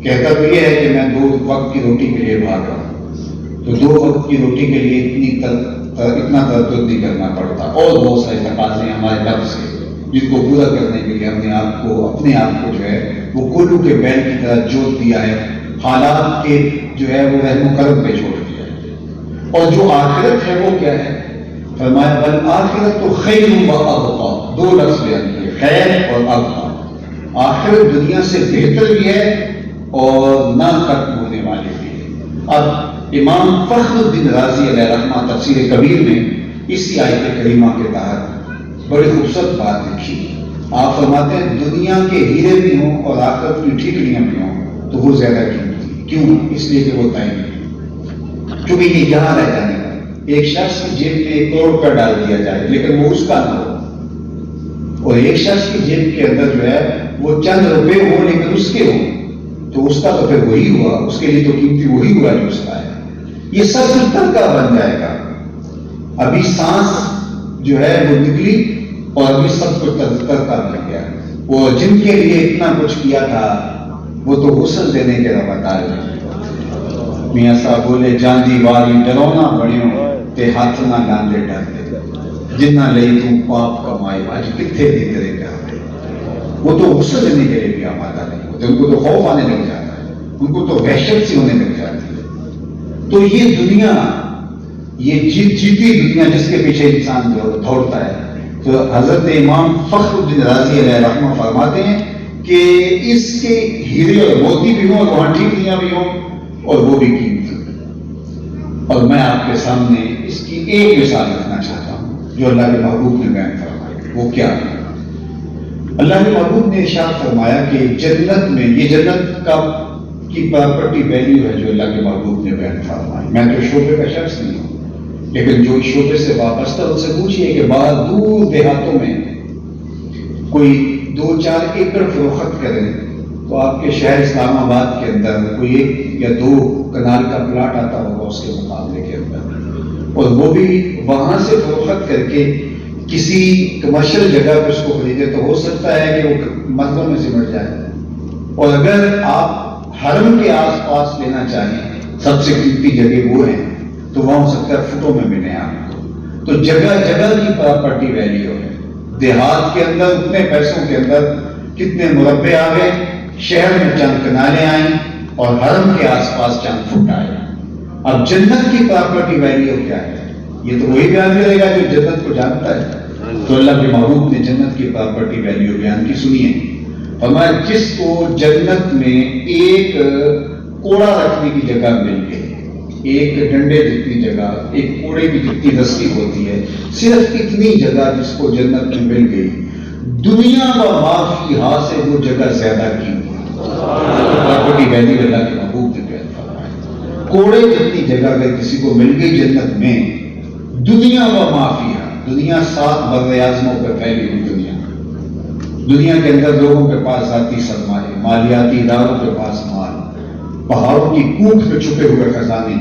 B: کہتا تو یہ ہے کہ میں 2 وقت کی روٹی کے لیے بھاگ رہا ہوں، تو 2 وقت کی روٹی کے لیے اتنا تردد نہیں کرنا پڑتا. اور بہت سارے تقاضے ہمارے لفظ سے جن کو پورا کرنے کے لیے ہم نے اپنے آپ کو جو ہے وہ کولو کے بیل کی طرح جوت دیا ہے، حالات کے جو ہے وہ رحم و کرم پہ چھوڑ دیا ہے. اور جو آخرت ہے وہ کیا ہے؟ فرمایا والآخرۃ خیر وابقیٰ. 2 لفظ بیان کیے، خیر اور ابقیٰ. آخرت دنیا سے بہتر بھی ہے اور نہ ختم ہونے والی بھی ہے. اب امام فخر الدین رازی علیہ رحمہ تفسیر کبیر میں اسی آیت کریمہ کے تحت بڑی خوبصورت بات لکھی. آپ فرماتے ہیں دنیا کے ہیرے بھی ہوں اور آخرت کی ٹھیکریاں بھی ہوں تو وہ زیادہ قیمتی. کیوں؟ اس لیے کہ وہ دائمی ہے، کیونکہ یہ یہاں رہ جانے کا. ایک شخص کی جیب میں 1 کروڑ کا ڈال دیا جائے لیکن وہ اس کا نہ ہو، اور ایک شخص کی جیب کے اندر جو ہے وہ چند روپے ہوں لیکن اس کے ہوں، تو اس کا تو پھر وہی ہوا، اس کے لیے تو قیمتی وہی ہوا جو اس کا ہے. یہ سب کچھ ترکہ بن جائے گا. ابھی سانس جو ہے وہ نکلی اور ابھی سب کچھ ترکہ بن گیا. وہ جن کے لیے اتنا کچھ کیا تھا وہ تو غسل دینے کے روادار ہیں. میاں صاحب بولے جاندی والی ڈرونا بڑیوں تے ہاتھ نہ گاندے ڈرتے جنہ لئی تم پاپ کمائی آج کتنے دی تیرے گھر. وہ تو غسل دینے کے لیے بھی آمادہ نہیں ہوتے، ان کو تو خوف آنے لگ جاتا ہے، ان کو تو وحشت سی ہونے لگ جاتی ہے. تو یہ دنیا، یہ جیتی دنیا جس کے پیچھے انسان دوڑتا ہے. تو حضرت امام فخر الدین رازی علیہ رحمہ فرماتے ہیں کہ اس کے ہیرے اور موتی بھی ہوں اور وہاں ٹھیکریاں بھی ہوں اور وہ بھی قیمتی. اور میں آپ کے سامنے اس کی ایک مثال رکھنا چاہتا ہوں جو اللہ کے محبوب نے بیان فرمائی. وہ کیا؟ اللہ کے محبوب نے ارشاد فرمایا کہ جنت میں، یہ جنت کا کی پراپرٹی ویلیو ہے جو اللہ کے محبوب نے بیان فرمائی. میں تو شعبے کا شخص نہیں ہوں، لیکن جو شعبے سے وابستہ ان سے پوچھئے کہ باہر دور دیہاتوں میں کوئی 2-4 ایکڑ فروخت کرے تو آپ کے شہر اسلام آباد کے اندر کوئی 1 یا 2 کنال کا پلاٹ آتا ہوگا اس کے مقابلے کے اندر، اور وہ بھی وہاں سے فروخت کر کے کسی کمرشل جگہ پہ اس کو خریدے تو ہو سکتا ہے کہ وہ مرضوں میں سمٹ جائے. اور اگر آپ حرم کے آس پاس لینا چاہیں، سب سے قیمتی جگہ وہ ہیں، تو وہاں ہو سکتا ہے فٹوں میں ملے آپ کو. تو جگہ جگہ کی پراپرٹی ویلیو ہے. دیہات کے اندر اتنے پیسوں کے اندر کتنے مربع آ گئے، شہر میں چند کنالیں آئیں اور حرم کے آس پاس چند فٹ آئے. اب جنت کی پراپرٹی ویلیو کیا ہے؟ یہ تو وہی بیان کرے گا جو جنت کو جانتا ہے. تو اللہ کے محبوب نے جنت کی پراپرٹی ویلیو بیان کی، سنیے. فرمایا جس کو جنت میں ایک کوڑا رکھنے کی جگہ مل گئی، ایک ڈنڈے جتنی جگہ، ایک کوڑے کی جتنی رسی ہوتی ہے، صرف اتنی جگہ جس کو جنت میں مل گئی، دنیا و ما فیہا سے وہ جگہ زیادہ قیمتی. پراپرٹی ویلیو اللہ کے محبوب نے بیان فرمایا. کوڑے جتنی جگہ اگر کسی کو مل گئی جنت میں، دنیا و ما فیہا، دنیا 7 بر اعظموں پہ پھیلی ہوئی دنیا کے اندر لوگوں کے پاس ذاتی سرمایہ، مالیاتی اداروں کے پاس مال، پہاڑوں کی کوٹ میں چھپے ہوئے خزانے،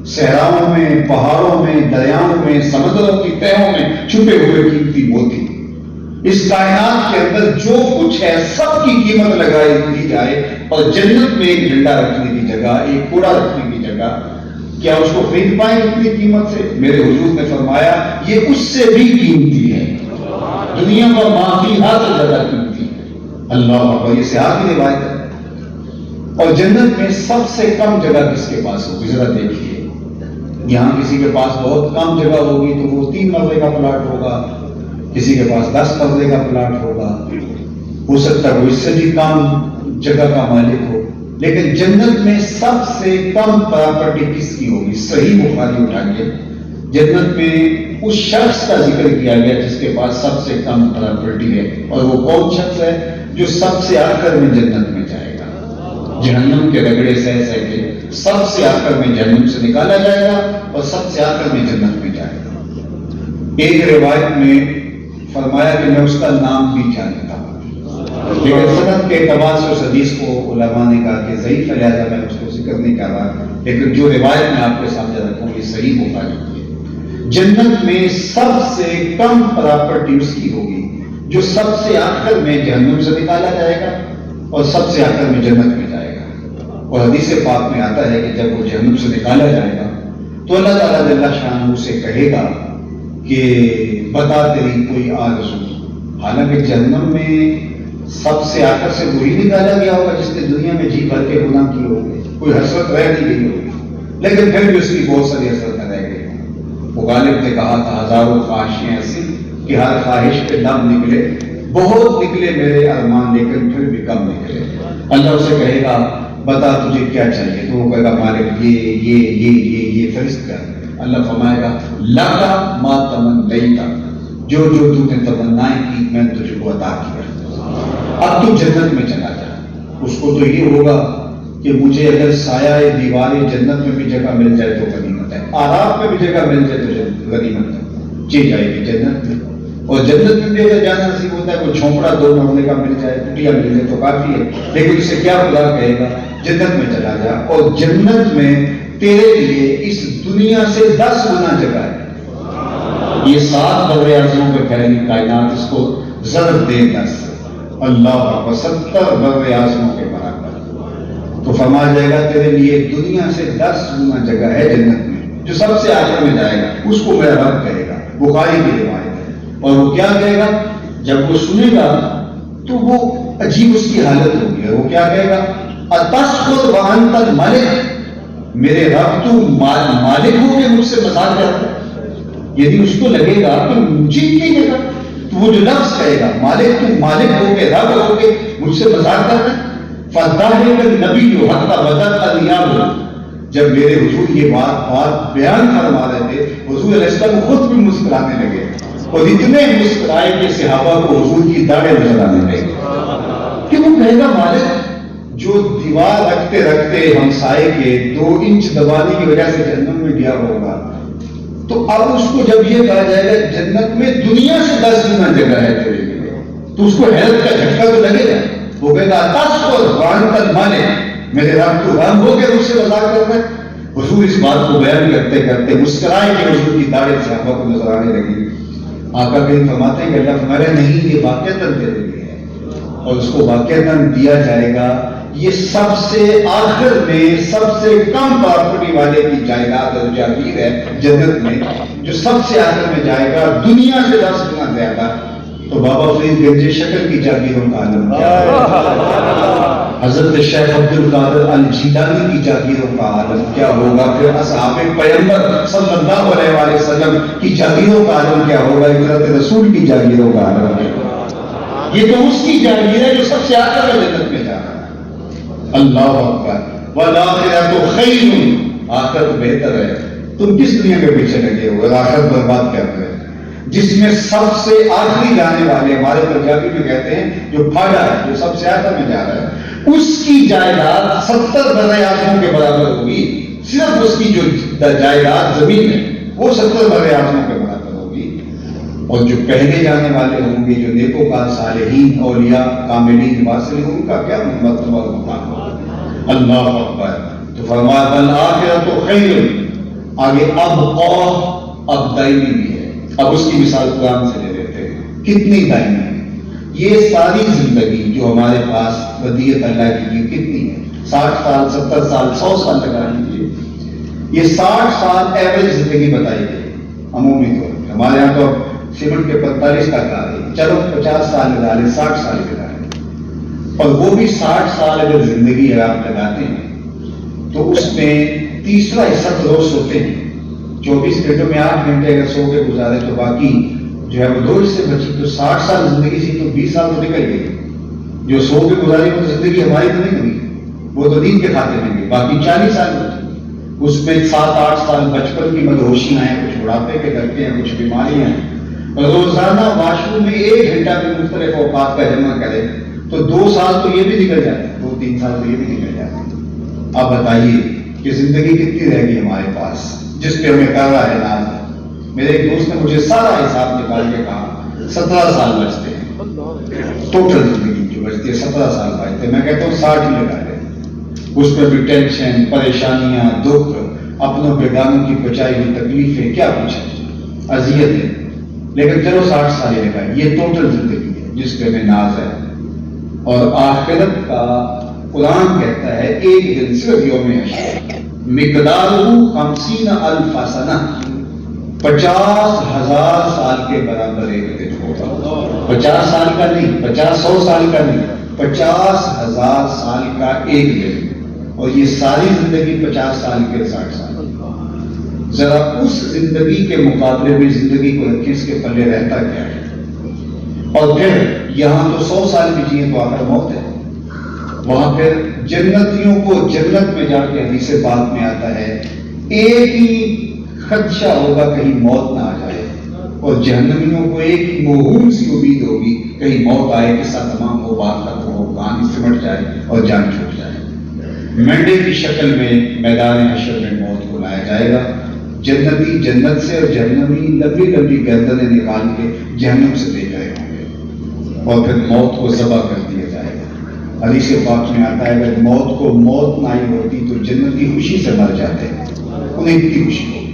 B: صحراؤں میں، پہاڑوں میں، دریاؤں میں، سمندروں کی تہوں میں چھپے ہوئے قیمتی موتی. اس کائنات کے اندر جو کچھ ہے سب کی قیمت لگائی دی جائے اور جنت میں ایک ڈنڈا رکھنے کی جگہ، ایک کوڑا رکھنے کی جگہ، کیا اس کو خرید پائیں اتنی قیمت سے؟ میرے حضور نے فرمایا یہ اس سے بھی قیمتی ہے، دنیا کا معافی سے زیادہ قیمتی ہے. اللہ اکبر. یہ صحابہ کی روایت ہے. اور جنت میں سب سے کم جگہ کس کے پاس ہوگی؟ ذرا دیکھیے. یہاں کسی کے پاس بہت کم جگہ ہوگی تو وہ 3 مرلے کا پلاٹ ہوگا، کسی کے پاس 10 مرلے کا پلاٹ ہوگا، ہو سکتا ہے وہ اس سے بھی کم جگہ کا مالک ہو. لیکن جنت میں سب سے کم پراپرٹی کس کی ہوگی؟ صحیح بخاری اٹھائیے. جنت میں اس شخص کا ذکر کیا گیا جس کے پاس سب سے کم پراپرٹی ہے، اور وہ کون شخص ہے؟ جو سب سے آخر میں جنت میں جائے گا. جہنم کے رگڑے سہ سہ کے سب سے آخر میں جہنم سے نکالا جائے گا اور سب سے آخر میں جنت میں جائے گا. ایک روایت میں فرمایا کہ میں اس کا نام بھی جانتا ہوں، لیکن سند کے اعتبار سے اس حدیث کو علماء نے کہا کہ ضعیف ہے، لہذا میں اس کو ذکر نہیں کر رہا. لیکن جو روایت میں آپ کے سامنے رکھوں یہ صحیح بخاری کی ہے. جنت میں سب سے کم پراپرٹی اس کی ہوگی جو سب سے آخر میں جہنم سے نکالا جائے گا اور سب سے آخر میں جنت میں جائے گا. اور حدیث پاک میں آتا ہے کہ جب وہ جہنم سے نکالا جائے گا تو اللہ تعالیٰ جل شانہ سے کہے گا کہ بتا تیری کوئی آرزو. حالانکہ جہنم میں سب سے آخر سے وہی نکالا گیا ہوگا جس نے دنیا میں جی بھر کے گناہ کیے ہوگے، کوئی حسرت رہ نہیں گئی ہوگی، لیکن پھر بھی اس کی بہت ساری حسرتیں رہ گئی. وہ غالب نے کہا تھا ہزاروں خواہشیں ایسی کہ ہر خواہش پہ لب نکلے، بہت نکلے میرے ارمان لیکن پھر بھی کم نکلے. اللہ اسے کہے گا بتا تجھے کیا چاہیے، تو وہ کہے گا مالک یہ فرشت کر. اللہ فرمائے گا لکا ما تمنیتا، جو تو نے تمنائیں کی میں نے تجھے کو عطا کیا. اب تو جنت میں چلا جا. اس کو تو یہ ہوگا کہ مجھے اگر سایہ دیوار جنت میں بھی جگہ مل جائے تو غنیمت ہے، آرام میں بھی جگہ مل جائے تو غنیمت ہے، چل جائے گی جنت میں. اور جنت میں بھی اگر جانا نصیب ہوتا ہے کوئی جھونپڑا 2 مرلے کا مل جائے، کٹیا مل جائے تو کافی ہے. لیکن اسے کیا خدا کہے گا جنت میں چلا جا، اور جنت میں تیرے لیے اس دنیا سے 10 گنا جگہ ہے. یہ 7 بر اعظموں پہ پھیلی کائنات، اس کو ضرب دے 10، اللہ اکبر، 70 بر اعظموں کے برابر. تو فرمایا جائے گا تیرے لیے دنیا سے 10 گنا جگہ ہے جنت میں، جو سب سے آخر میں جائے گا. اس کو میرا رب کہے گا. بخاری کی روایت ہے. اور وہ کیا کہے گا؟ جب وہ سنے گا تو وہ عجیب اس کی حالت ہوگی. وہ کیا کہے گا؟ اتسخر وانت الملک، میرے رب تو مالک ہو کے مجھ سے مذاق کرتا ہے. یعنی اس کو لگے گا کہ مجھے نہیں لگا. تو وہ جو لفظ کہے گا مالک، تو مالک ہو کے رب ہو کے مجھ سے مذاق کر رہا ہے. فَضَاحِكَ النَّبِيُّ حَتَّى بَدَتْ أَنْيَابُهُ، جب میرے حضور یہ بات بیان فرما رہے تھے، حضور علیہ السلام خود بھی مسکرانے لگے اور اتنے مسکرائے کہ صحابہ کو حضور کی داڑھیں نظر آنے لگے کہ وہ کہے گا مالک جو دیوار رکھتے رکھتے ہمسائے کے 2 انچ دبانے کی وجہ سے جنت میں گیا ہوگا، تو اب اس کو جب یہ کہا جائے گا جنت میں دنیا سے 10 گنا جگہ ہے تیرے لیے، تو اس کو حیرت کا جھٹکا تو لگے گا. وہ کہتا تذکر وانت المالک، میرے رب تو غم ہو کے اس سے مذاق کر رہے. حضور اس بات کو بیان کرتے کرتے مسکرائے کہ حضور کی داڑھیں صحابہ کو نظر آنے لگی. آقا کریم فرماتے ہیں کہ اللہ فرمایا نہیں یہ واقعتاً تیرے لیے ہے اور اس کو واقعتاً دیا جائے گا. یہ سب سے آخر میں سب سے کم پراپرٹی والے کی جائیداد اور جاگیر ہے جنت میں، جو سب سے آخر میں جائے گا دنیا سے 10 گنا زیادہ. تو بابا فرید گنج شکل کی جاگیروں کا عالم کیا ہے؟ حضرت شیخ عبد القادر الجیلانی کی جاگیروں کا عالم کیا ہوگا؟ پھر اصحاب پیغمبر صلی اللہ علیہ وآلہ وسلم کی جاگیروں کا عالم کیا ہوگا؟ حضرت رسول کی جاگیروں کا عالم کیا ہوگا؟ یہ تو اس کی جاگیر ہے جو سب سے آخر میں جنت میں جا رہا ہے. اللہ اکبر. والآخرۃ خیر، آخرت بہتر ہے. تم کس دنیا کے پیچھے لگے ہو؟ آخرت برباد کر رہے ہیں جس میں سب سے آخری جانے والے، ہمارے پنجابی میں کہتے ہیں جو پھاڑا ہے، جو سب سے آخر میں جا رہا ہے، اس کی جائیداد 70 برے اعظموں کے برابر ہوگی. صرف اس کی جو جائیداد زمین ہے وہ 70 برے اعظموں کے برابر ہوگی. اور جو پہلے جانے والے ہوں گے، جو نیکوکار صالحین اولیاء کاملین واصلین، ان کا کیا مرتبہ اور مقام ہوگا؟ اللہ اکبر. تو فرمایا والآخرۃ خیر. آگے اب دائمی بھی ہے. اب اس کی مثال قرآن سے لے لیتے ہیں. کتنی دائمی ہے یہ ساری زندگی جو ہمارے پاس ودیعت اللہ کی کتنی ہے؟ 60 سال 70 سال 100 سال لگا لیجیے. یہ 60 سال ایوریج زندگی بتائی گئی عمومی طور پر. ہمارے یہاں تو سیمنٹ کے 45 تک آ رہی، چلو 50 سال لگا لیں، 60 سال لگا لیں. اور وہ بھی 60 سال اگر زندگی اگر آپ لگاتے ہیں تو اس میں تیسرا حصہ تو روز سوتے ہیں. 24 گھنٹوں میں 8 گھنٹے اگر سو کے گزارے تو باقی جو ہے وہ 2 حصے بچی. تو 60 سال زندگی سے تو 20 سال تو نکل گئی. جو سو کے گزاری وہ زندگی ہماری تو نہیں ہوئی، وہ تو نیند کے کھاتے میں گئی. باقی 40 سال بچی. اس میں 7-8 سال بچپن کی مدہوشیاں ہیں، کچھ بڑھاپے کے لڑکے ہیں، کچھ بیماریاں ہیں. روزانہ واش روم میں 1 گھنٹہ بھی مختلف اوقات کا جمع کرے تو 2 سال تو یہ بھی نکل جاتے ہیں، 2-3 سال تو یہ بھی نکل جاتے ہیں. اب بتائیے کہ زندگی کتنی رہ گئی ہمارے پاس جس پہ ہمیں کر رہا ہے ناز ہے. میرے ایک دوست نے مجھے سارا حساب نکال کے کہا 17 سال بچتے ہیں ٹوٹل زندگی جو بچتی ہے 17 سال بچتے. میں کہتا ہوں 60 ہی لگا لیں. اس میں بھی ٹینشن، پریشانیاں، دکھ، اپنوں بیگانوں کی بچائی ہوئی تکلیفیں، کیا کچھ ہے، اذیتیں. لیکن چلو 60 سال ہی لگائے. یہ ٹوٹل زندگی ہے جس پہ ہمیں ناز ہے. اور آخرت کا قرآن کہتا ہے ایک دن صرف یوم حشر مقدارہ 50,000 سنہ، 50,000 سال کے برابر ایک دن ہوگا. 50 سال کا نہیں، 50-100 سال کا نہیں، 50,000 سال کا ایک دن. اور یہ ساری زندگی 50 سال کے 60 سال. ذرا اس زندگی کے مقابلے میں زندگی کو رکھیں، اس کے پلے رہتا کیا ہے. اور پھر یہاں تو 100 سال بھی جیے تو آخر موت ہے. وہاں پھر جنتیوں کو جنت میں جا کے حدیث پاک میں آتا ہے ایک ہی خدشہ ہوگا کہیں موت نہ آ جائے، اور جہنمیوں کو ایک ہی موہوم سی امید ہوگی کہیں موت آئے، قصہ تمام ہو، بات ختم ہو، کہانی سمٹ جائے اور جان چھوٹ جائے. مینڈے کی شکل میں میدان حشر میں موت کو لایا جائے گا. جنتی جنت سے اور جہنمی لمبی لمبی گردنیں نکال کے جہنم سے لے گئے ہوں گے اور پھر موت کو ذبح کر دیا جائے گا. حدیث پاک میں آتا ہے اگر موت کو موت نہ آئی ہوتی تو جنتی خوشی سے مر جاتے، انہیں اتنی خوشی ہوگی.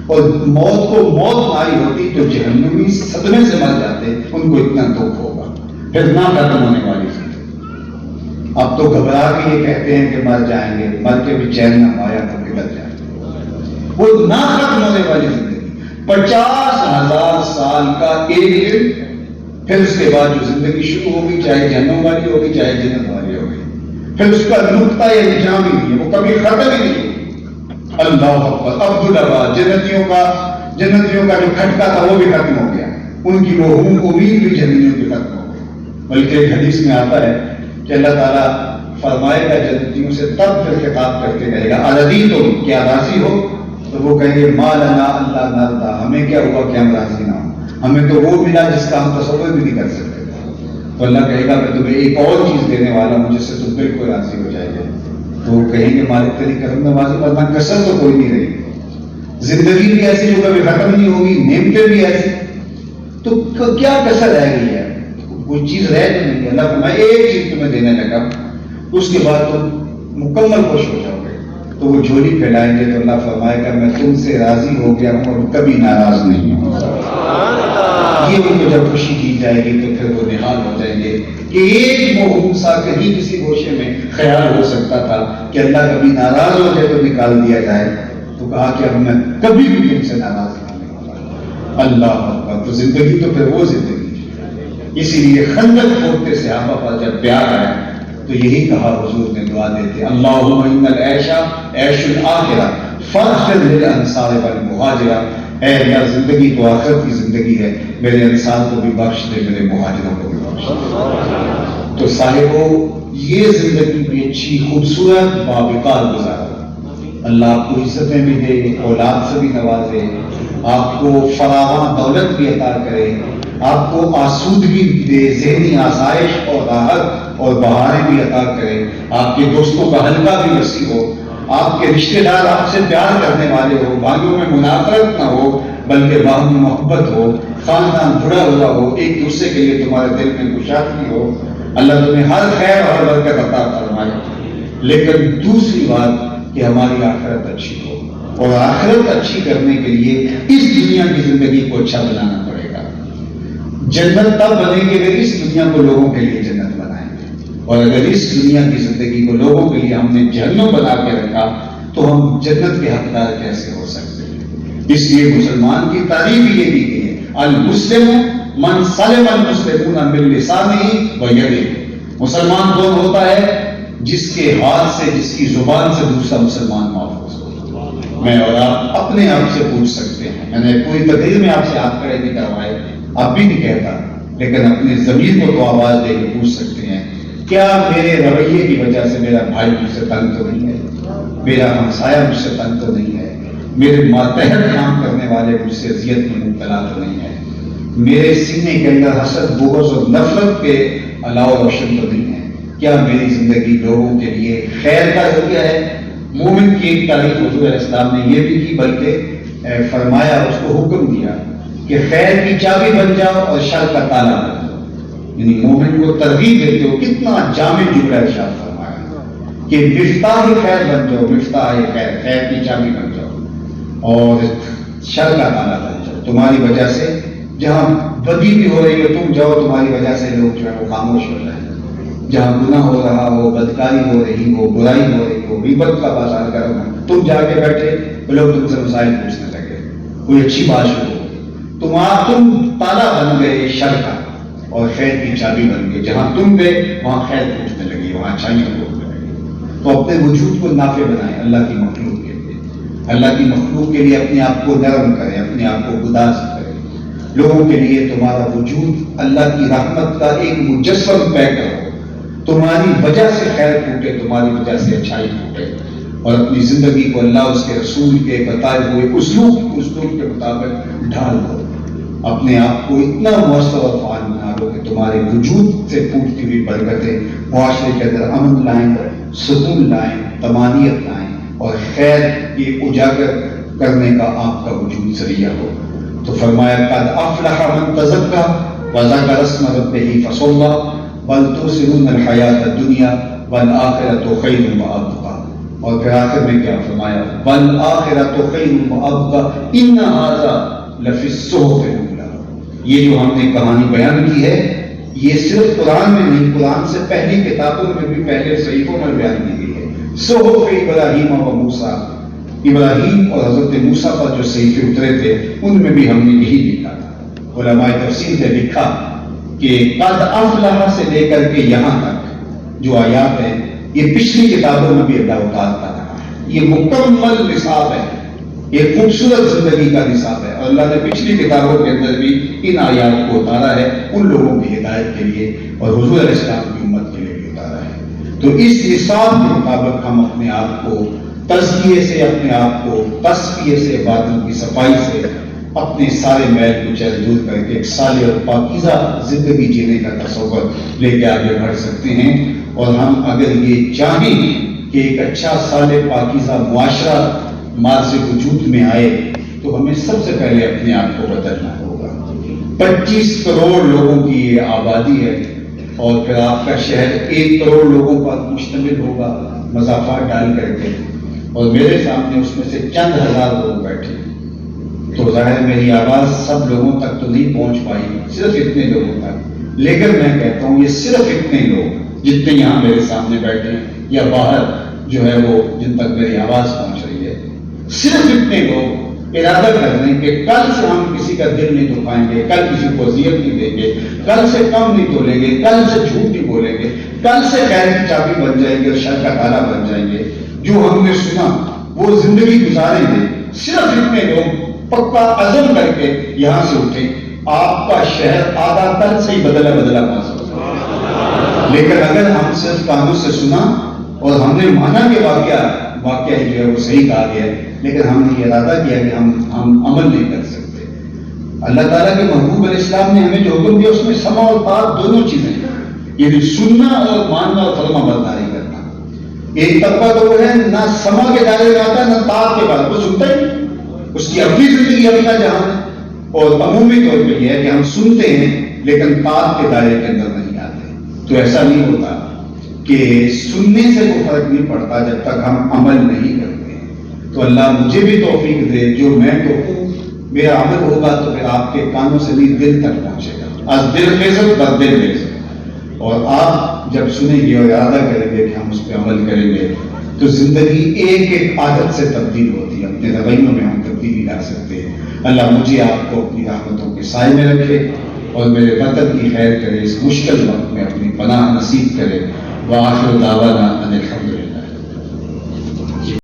B: اور موت کو موت نہ آئی ہوتی تو جہنمی صدمے سے مر جاتے، ان کو اتنا دکھ ہوگا. پھر نہ ختم ہونے والی زندگی. اب تو گھبرا کے یہ کہتے ہیں کہ مر جائیں گے، مر کے بھی چین نہ آیا تو بگڑ جائیں گے. وہ نہ ختم ہونے والی زندگی 50,000 سال کا ایک دن. پھر اس کے بعد جو زندگی شروع ہوگی چاہے جہنم والی ہوگی چاہے جنت والی ہوگی، پھر اس کا نقطہ یا انجام ہی نہیں ہے، وہ کبھی ختم ہی نہیں ہوگی. اللہ اکبر. عبداللہ جنتیوں کا جو کھٹکا تھا وہ بھی ختم ہو گیا، ان کی وہ امید بھی جنتیوں کی ختم ہو گئی. بلکہ ایک حدیث میں آتا ہے کہ اللہ تعالیٰ فرمائے گا جنتیوں سے، تب پھر خطاب کرتے رہے گا اَرَضِیتُم، کیا راضی ہو؟ تو وہ کہیں گے مَا لَنَا أَلَّا نَرْضَىٰ، ہمیں کیا ہوا کہ ہم راضی نہ ہوں، ہمیں تو وہ ملا جس کا ہم تصور بھی نہیں کر سکتے۔ تو اللہ کہے گا میں تمہیں ایک اور چیز دینے والا ہوں جس سے تم بالکل راضی ہو جائے گے۔ تو وہ کہیں گے مالک تیری کرم نوازی، ورنہ کسر تو کوئی نہیں رہی، زندگی بھی ایسی جو کبھی ختم نہیں ہوگی، نعمتیں بھی ایسی، تو کیا کسر رہ گئی ہے؟ کوئی چیز رہ نہیں گئی۔ اللہ فرمائے ایک چیز تمہیں دینے لگا، اس کے بعد تم مکمل خوش ہو جاؤ گے۔ تو وہ جھولی پھیلائیں گے تو اللہ فرمائے گا میں تم سے راضی ہو گیا ہوں اور کبھی ناراض نہیں ہوں۔ یہ ان کو جب خوشی دی جائے گی تو پھر وہ نہال ہو جائیں گے کہ ایک موہوم سا کہیں کسی گوشے میں خیال ہو سکتا تھا کہ اللہ کبھی ناراض ہو جائے تو نکال دیا جائے، تو کہا کہ اب میں کبھی بھی تم سے ناراض نہیں ہوگا۔ اللہ اکبر، تو زندگی تو پھر وہ زندگی ہے۔ اسی لیے خندق کھودتے صحابہ پر جب پیار آیا تو یہی کہا حضور نے دعا دیتے، اللہم ان العیش عیش الآخرہ فاغفر للانصار والمہاجرہ، اے اللہ زندگی تو آخرت کی زندگی ہے، میرے انصار کو بھی بخش دے، میرے مہاجروں کو بھی بخش دے۔ تو صاحبو یہ زندگی بھی اچھی خوبصورت بابقار گزارا، اللہ آپ کو عزتیں بھی دے، اولاد سے بھی نوازے، آپ کو فراوان دولت بھی عطا کرے، آپ کو آسودگی دے، ذہنی آسائش اور راحت اور بہاریں بھی عطا کرے، آپ کے دوستوں کا حلقہ بھی وسیع ہو، آپ کے رشتہ دار آپ سے پیار کرنے والے ہو، بھائیوں میں منافرت نہ ہو بلکہ باہمی محبت ہو، خاندان جڑا ہوا ہو، ایک دوسرے کے لیے تمہارے دل میں کشادگی ہو، اللہ تمہیں ہر خیر اور ہر برکت عطا فرمائے۔ لیکن دوسری بات کہ ہماری آخرت اچھی ہو، اور آخرت اچھی کرنے کے لیے اس دنیا کی زندگی کو اچھا بنانا پڑے گا۔ جنت تب بنے گی اگر اس دنیا کو لوگوں کے لیے جنت بنائیں گے، اور اگر اس دنیا کی زندگی کو لوگوں کے لیے ہم نے جہنم بنا کے رکھا تو ہم جنت کے حقدار کیسے ہو سکتے ہیں؟ اس لیے مسلمان کی تعریف یہ کی گئی ہے، المسلم من سلم المسلمون من لسانہ و یدہ، مسلمان کون ہوتا ہے؟ جس کے ہاتھ سے، جس کی زبان سے دوسرا مسلمان محفوظ ہو۔ میں اور آپ اپنے آپ سے پوچھ سکتے ہیں، میں نے کوئی تقریر میں آپ سے ہاتھ کھڑے نہیں کروائے، آپ بھی نہیں کہتا، لیکن اپنے ضمیر کو تو آواز دے کے پوچھ سکتے ہیں کیا میرے رویے کی وجہ سے میرا بھائی مجھ سے تنگ تو نہیں ہے، میرا ہمسایہ مجھ سے تنگ تو نہیں ہے، میرے ماتحت کام کرنے والے مجھ سے اذیت میں مبتلا تو نہیں ہے، میرے سینے کے اندر حسد، بغض اور نفرت کے علاوہ روشن تو نہیں ہے، کیا میری زندگی لوگوں کے لیے خیر کا ذریعہ ہے؟ مومن کی ایک تعریف حضور علیہ السلام نے یہ بھی کی، بلکہ فرمایا، اس کو حکم دیا کہ خیر کی چابی بن جاؤ اور شر کا تالا بن جاؤ، یعنی مومن کو ترغیب دیتے ہو، کتنا جامع جملہ ارشاد فرمایا کہ مفتاح خیر بن جاؤ، مفتاح خیر، خیر کی چابی بن جاؤ اور شر کا تالا بن جاؤ۔ تمہاری وجہ سے جہاں بدی بھی ہو رہی ہے تم جاؤ، تمہاری وجہ سے لوگ جو ہے وہ خاموش ہو جائیں، جہاں گناہ ہو رہا ہو، بدکاری ہو رہی ہو، برائی ہو رہی ہو، غیبت کا بازار گرم ہے، تم جا کے بیٹھے لوگ تم سے مسائل پوچھنے لگے، کوئی اچھی بات ہو، تم تالا بن گئے شر کا اور خیر کی چابی بن گئے، جہاں تم گئے وہاں خیر پوچھنے لگی، وہاں اچھائیاں پوچھنے لگی۔ تو اپنے وجود کو نافع بنائیں اللہ کی مخلوق کے لیے، اللہ کی مخلوق کے لیے اپنے آپ کو نرم کریں، اپنے آپ کو گداز کریں، لوگوں کے لیے تمہارا وجود اللہ کی رحمت کا ایک مجسم پیکر ہو، تمہاری وجہ سے خیر پھوٹے، تمہاری وجہ سے اچھائی پھوٹے، اور اپنی زندگی کو اللہ اس کے رسول کے بتائے ہوئے اسلوب کے مطابق ڈھال دو، اپنے آپ کو اتنا مؤثر اور فعال بنا لو کہ تمہارے وجود سے پھوٹتی ہوئی برکتیں معاشرے کے اندر امن لائیں، سکون لائیں، طمانینت لائیں، اور خیر یہ اجاگر کرنے کا آپ کا وجود ذریعہ ہو۔ تو فرمایا قد افلح من تزکا وذکر اسم ربہ فصلی بل تؤثرون الحیاۃ الدنیا والآخرۃ خیر وابقی، اور پھر آخر میں کیا فرمایا، والآخرۃ خیر وابقی ان ھذا لفی الصحف الاولی۔ یہ جو ہم نے کہانی بیان کی ہے یہ صرف قرآن میں نہیں، قرآن سے پہلی کتابوں میں بھی، پہلے صحیفوں میں بیان کی گئی ہے۔ صحف ابراہیم و موسیٰ، ابراہیم اور حضرت موسیٰ پر جو صحیفے اترے تھے ان میں بھی ہم نے یہی لکھا تھا۔ علماء تفسیر نے لکھا کہ قد افلح سے لے کر کے یہاں تک جو آیات ہیں یہ پچھلی کتابوں میں بھی اللہ اتارتا رہا ہے، یہ مکمل نصاب ہے، یہ خوبصورت زندگی کا نصاب ہے، اور اللہ نے پچھلی کتابوں کے اندر بھی ان آیات کو اتارا ہے ان لوگوں کی ہدایت کے لیے اور حضور علیہ السلام کی امت کے لیے بھی اتارا ہے۔ تو تو اس نصاب کے مطابق ہم اپنے آپ کو تزکیے سے، اپنے آپ کو تصفیے سے، باطن کی صفائی سے، اپنے سارے میل کچیل دور کر کے ایک صالح اور پاکیزہ زندگی جینے کا تصور لے کے آگے بڑھ سکتے ہیں۔ اور ہم اگر یہ چاہیں کہ ایک اچھا صالح پاکیزہ معاشرہ مارز وجود میں آئے تو ہمیں سب سے پہلے اپنے آپ کو بدلنا ہوگا۔ 25 کروڑ لوگوں کی یہ آبادی ہے اور پھر آپ کا شہر 1 کروڑ لوگوں پر مشتمل ہوگا مضافات ڈال کر کے، اور میرے سامنے اس میں سے چند ہزار لوگ بیٹھے، تو ظاہر میری آواز سب لوگوں تک تو نہیں پہنچ پائی، صرف اتنے لوگوں تک، لیکن میں کہتا ہوں یہ صرف اتنے لوگ جتنے یہاں میرے سامنے بیٹھے ہیں یا باہر جو ہے وہ جن تک میری آواز پہنچ رہی ہے، صرف اتنے لوگ ارادہ کر لیں کہ کل سے ہم کسی کا دل نہیں دکھائیں گے، کل کسی کو اذیت نہیں دیں گے، کل سے کم نہیں تولیں گے، کل سے جھوٹ نہیں بولیں گے، کل سے خیر کی چابی بن جائیں گے اور شر کا تالا بن جائیں گے، جو ہم نے سنا وہ زندگی گزاریں گے۔ صرف اتنے لوگ پکا عزم کر کے یہاں سے اٹھے، آپ کا شہر آدھا تن سے ہی بدلا محسوس ہوگا۔ لیکن اگر ہم صرف کانوں سے سنا اور ہم نے مانا کہ واقعہ جو ہے وہ صحیح کہا گیا ہے، لیکن ہم نے یہ ارادہ کیا کہ ہم عمل نہیں کر سکتے۔ اللہ تعالیٰ کے محبوب علیہ السلام نے ہمیں جو حکم دیا اس میں سمع اور طاعت دونوں چیزیں ہیں، یعنی سننا اور ماننا اور فرما برداری کرنا۔ ایک طبقہ تو وہ ہے نہ سمع کے دائرے میں آتا نہ طاعت کے بارے میں سنتا ہی، اس کی اپنی زندگی اپنا جہان ہے، اور عمومی طور پہ یہ ہے کہ ہم سنتے ہیں لیکن طاعت کے دائرے کے اندر نہیں آتے۔ تو ایسا نہیں ہوتا کہ سننے سے کوئی فرق نہیں پڑتا جب تک ہم عمل نہیں کرتے۔ تو اللہ مجھے بھی توفیق دے، جو میں تو ہوں میرا عمل ہوگا تو پھر آپ کے کانوں سے بھی دل تک پہنچے گا، از دل خیزت بد دل خیزت، اور آپ جب سنیں گے اور ارادہ کریں گے کہ ہم اس پہ عمل کریں گے تو زندگی ایک ایک عادت سے تبدیل ہوتی ہے، اپنے رویوں میں ہم تبدیلی لا سکتے ہیں۔ اللہ مجھے آپ کو اپنی رحمتوں کے سائے میں رکھے اور میرے وطن کی خیر کرے، اس مشکل وقت میں اپنی پناہ نصیب کرے۔ وآخر دعوانا ان الحمد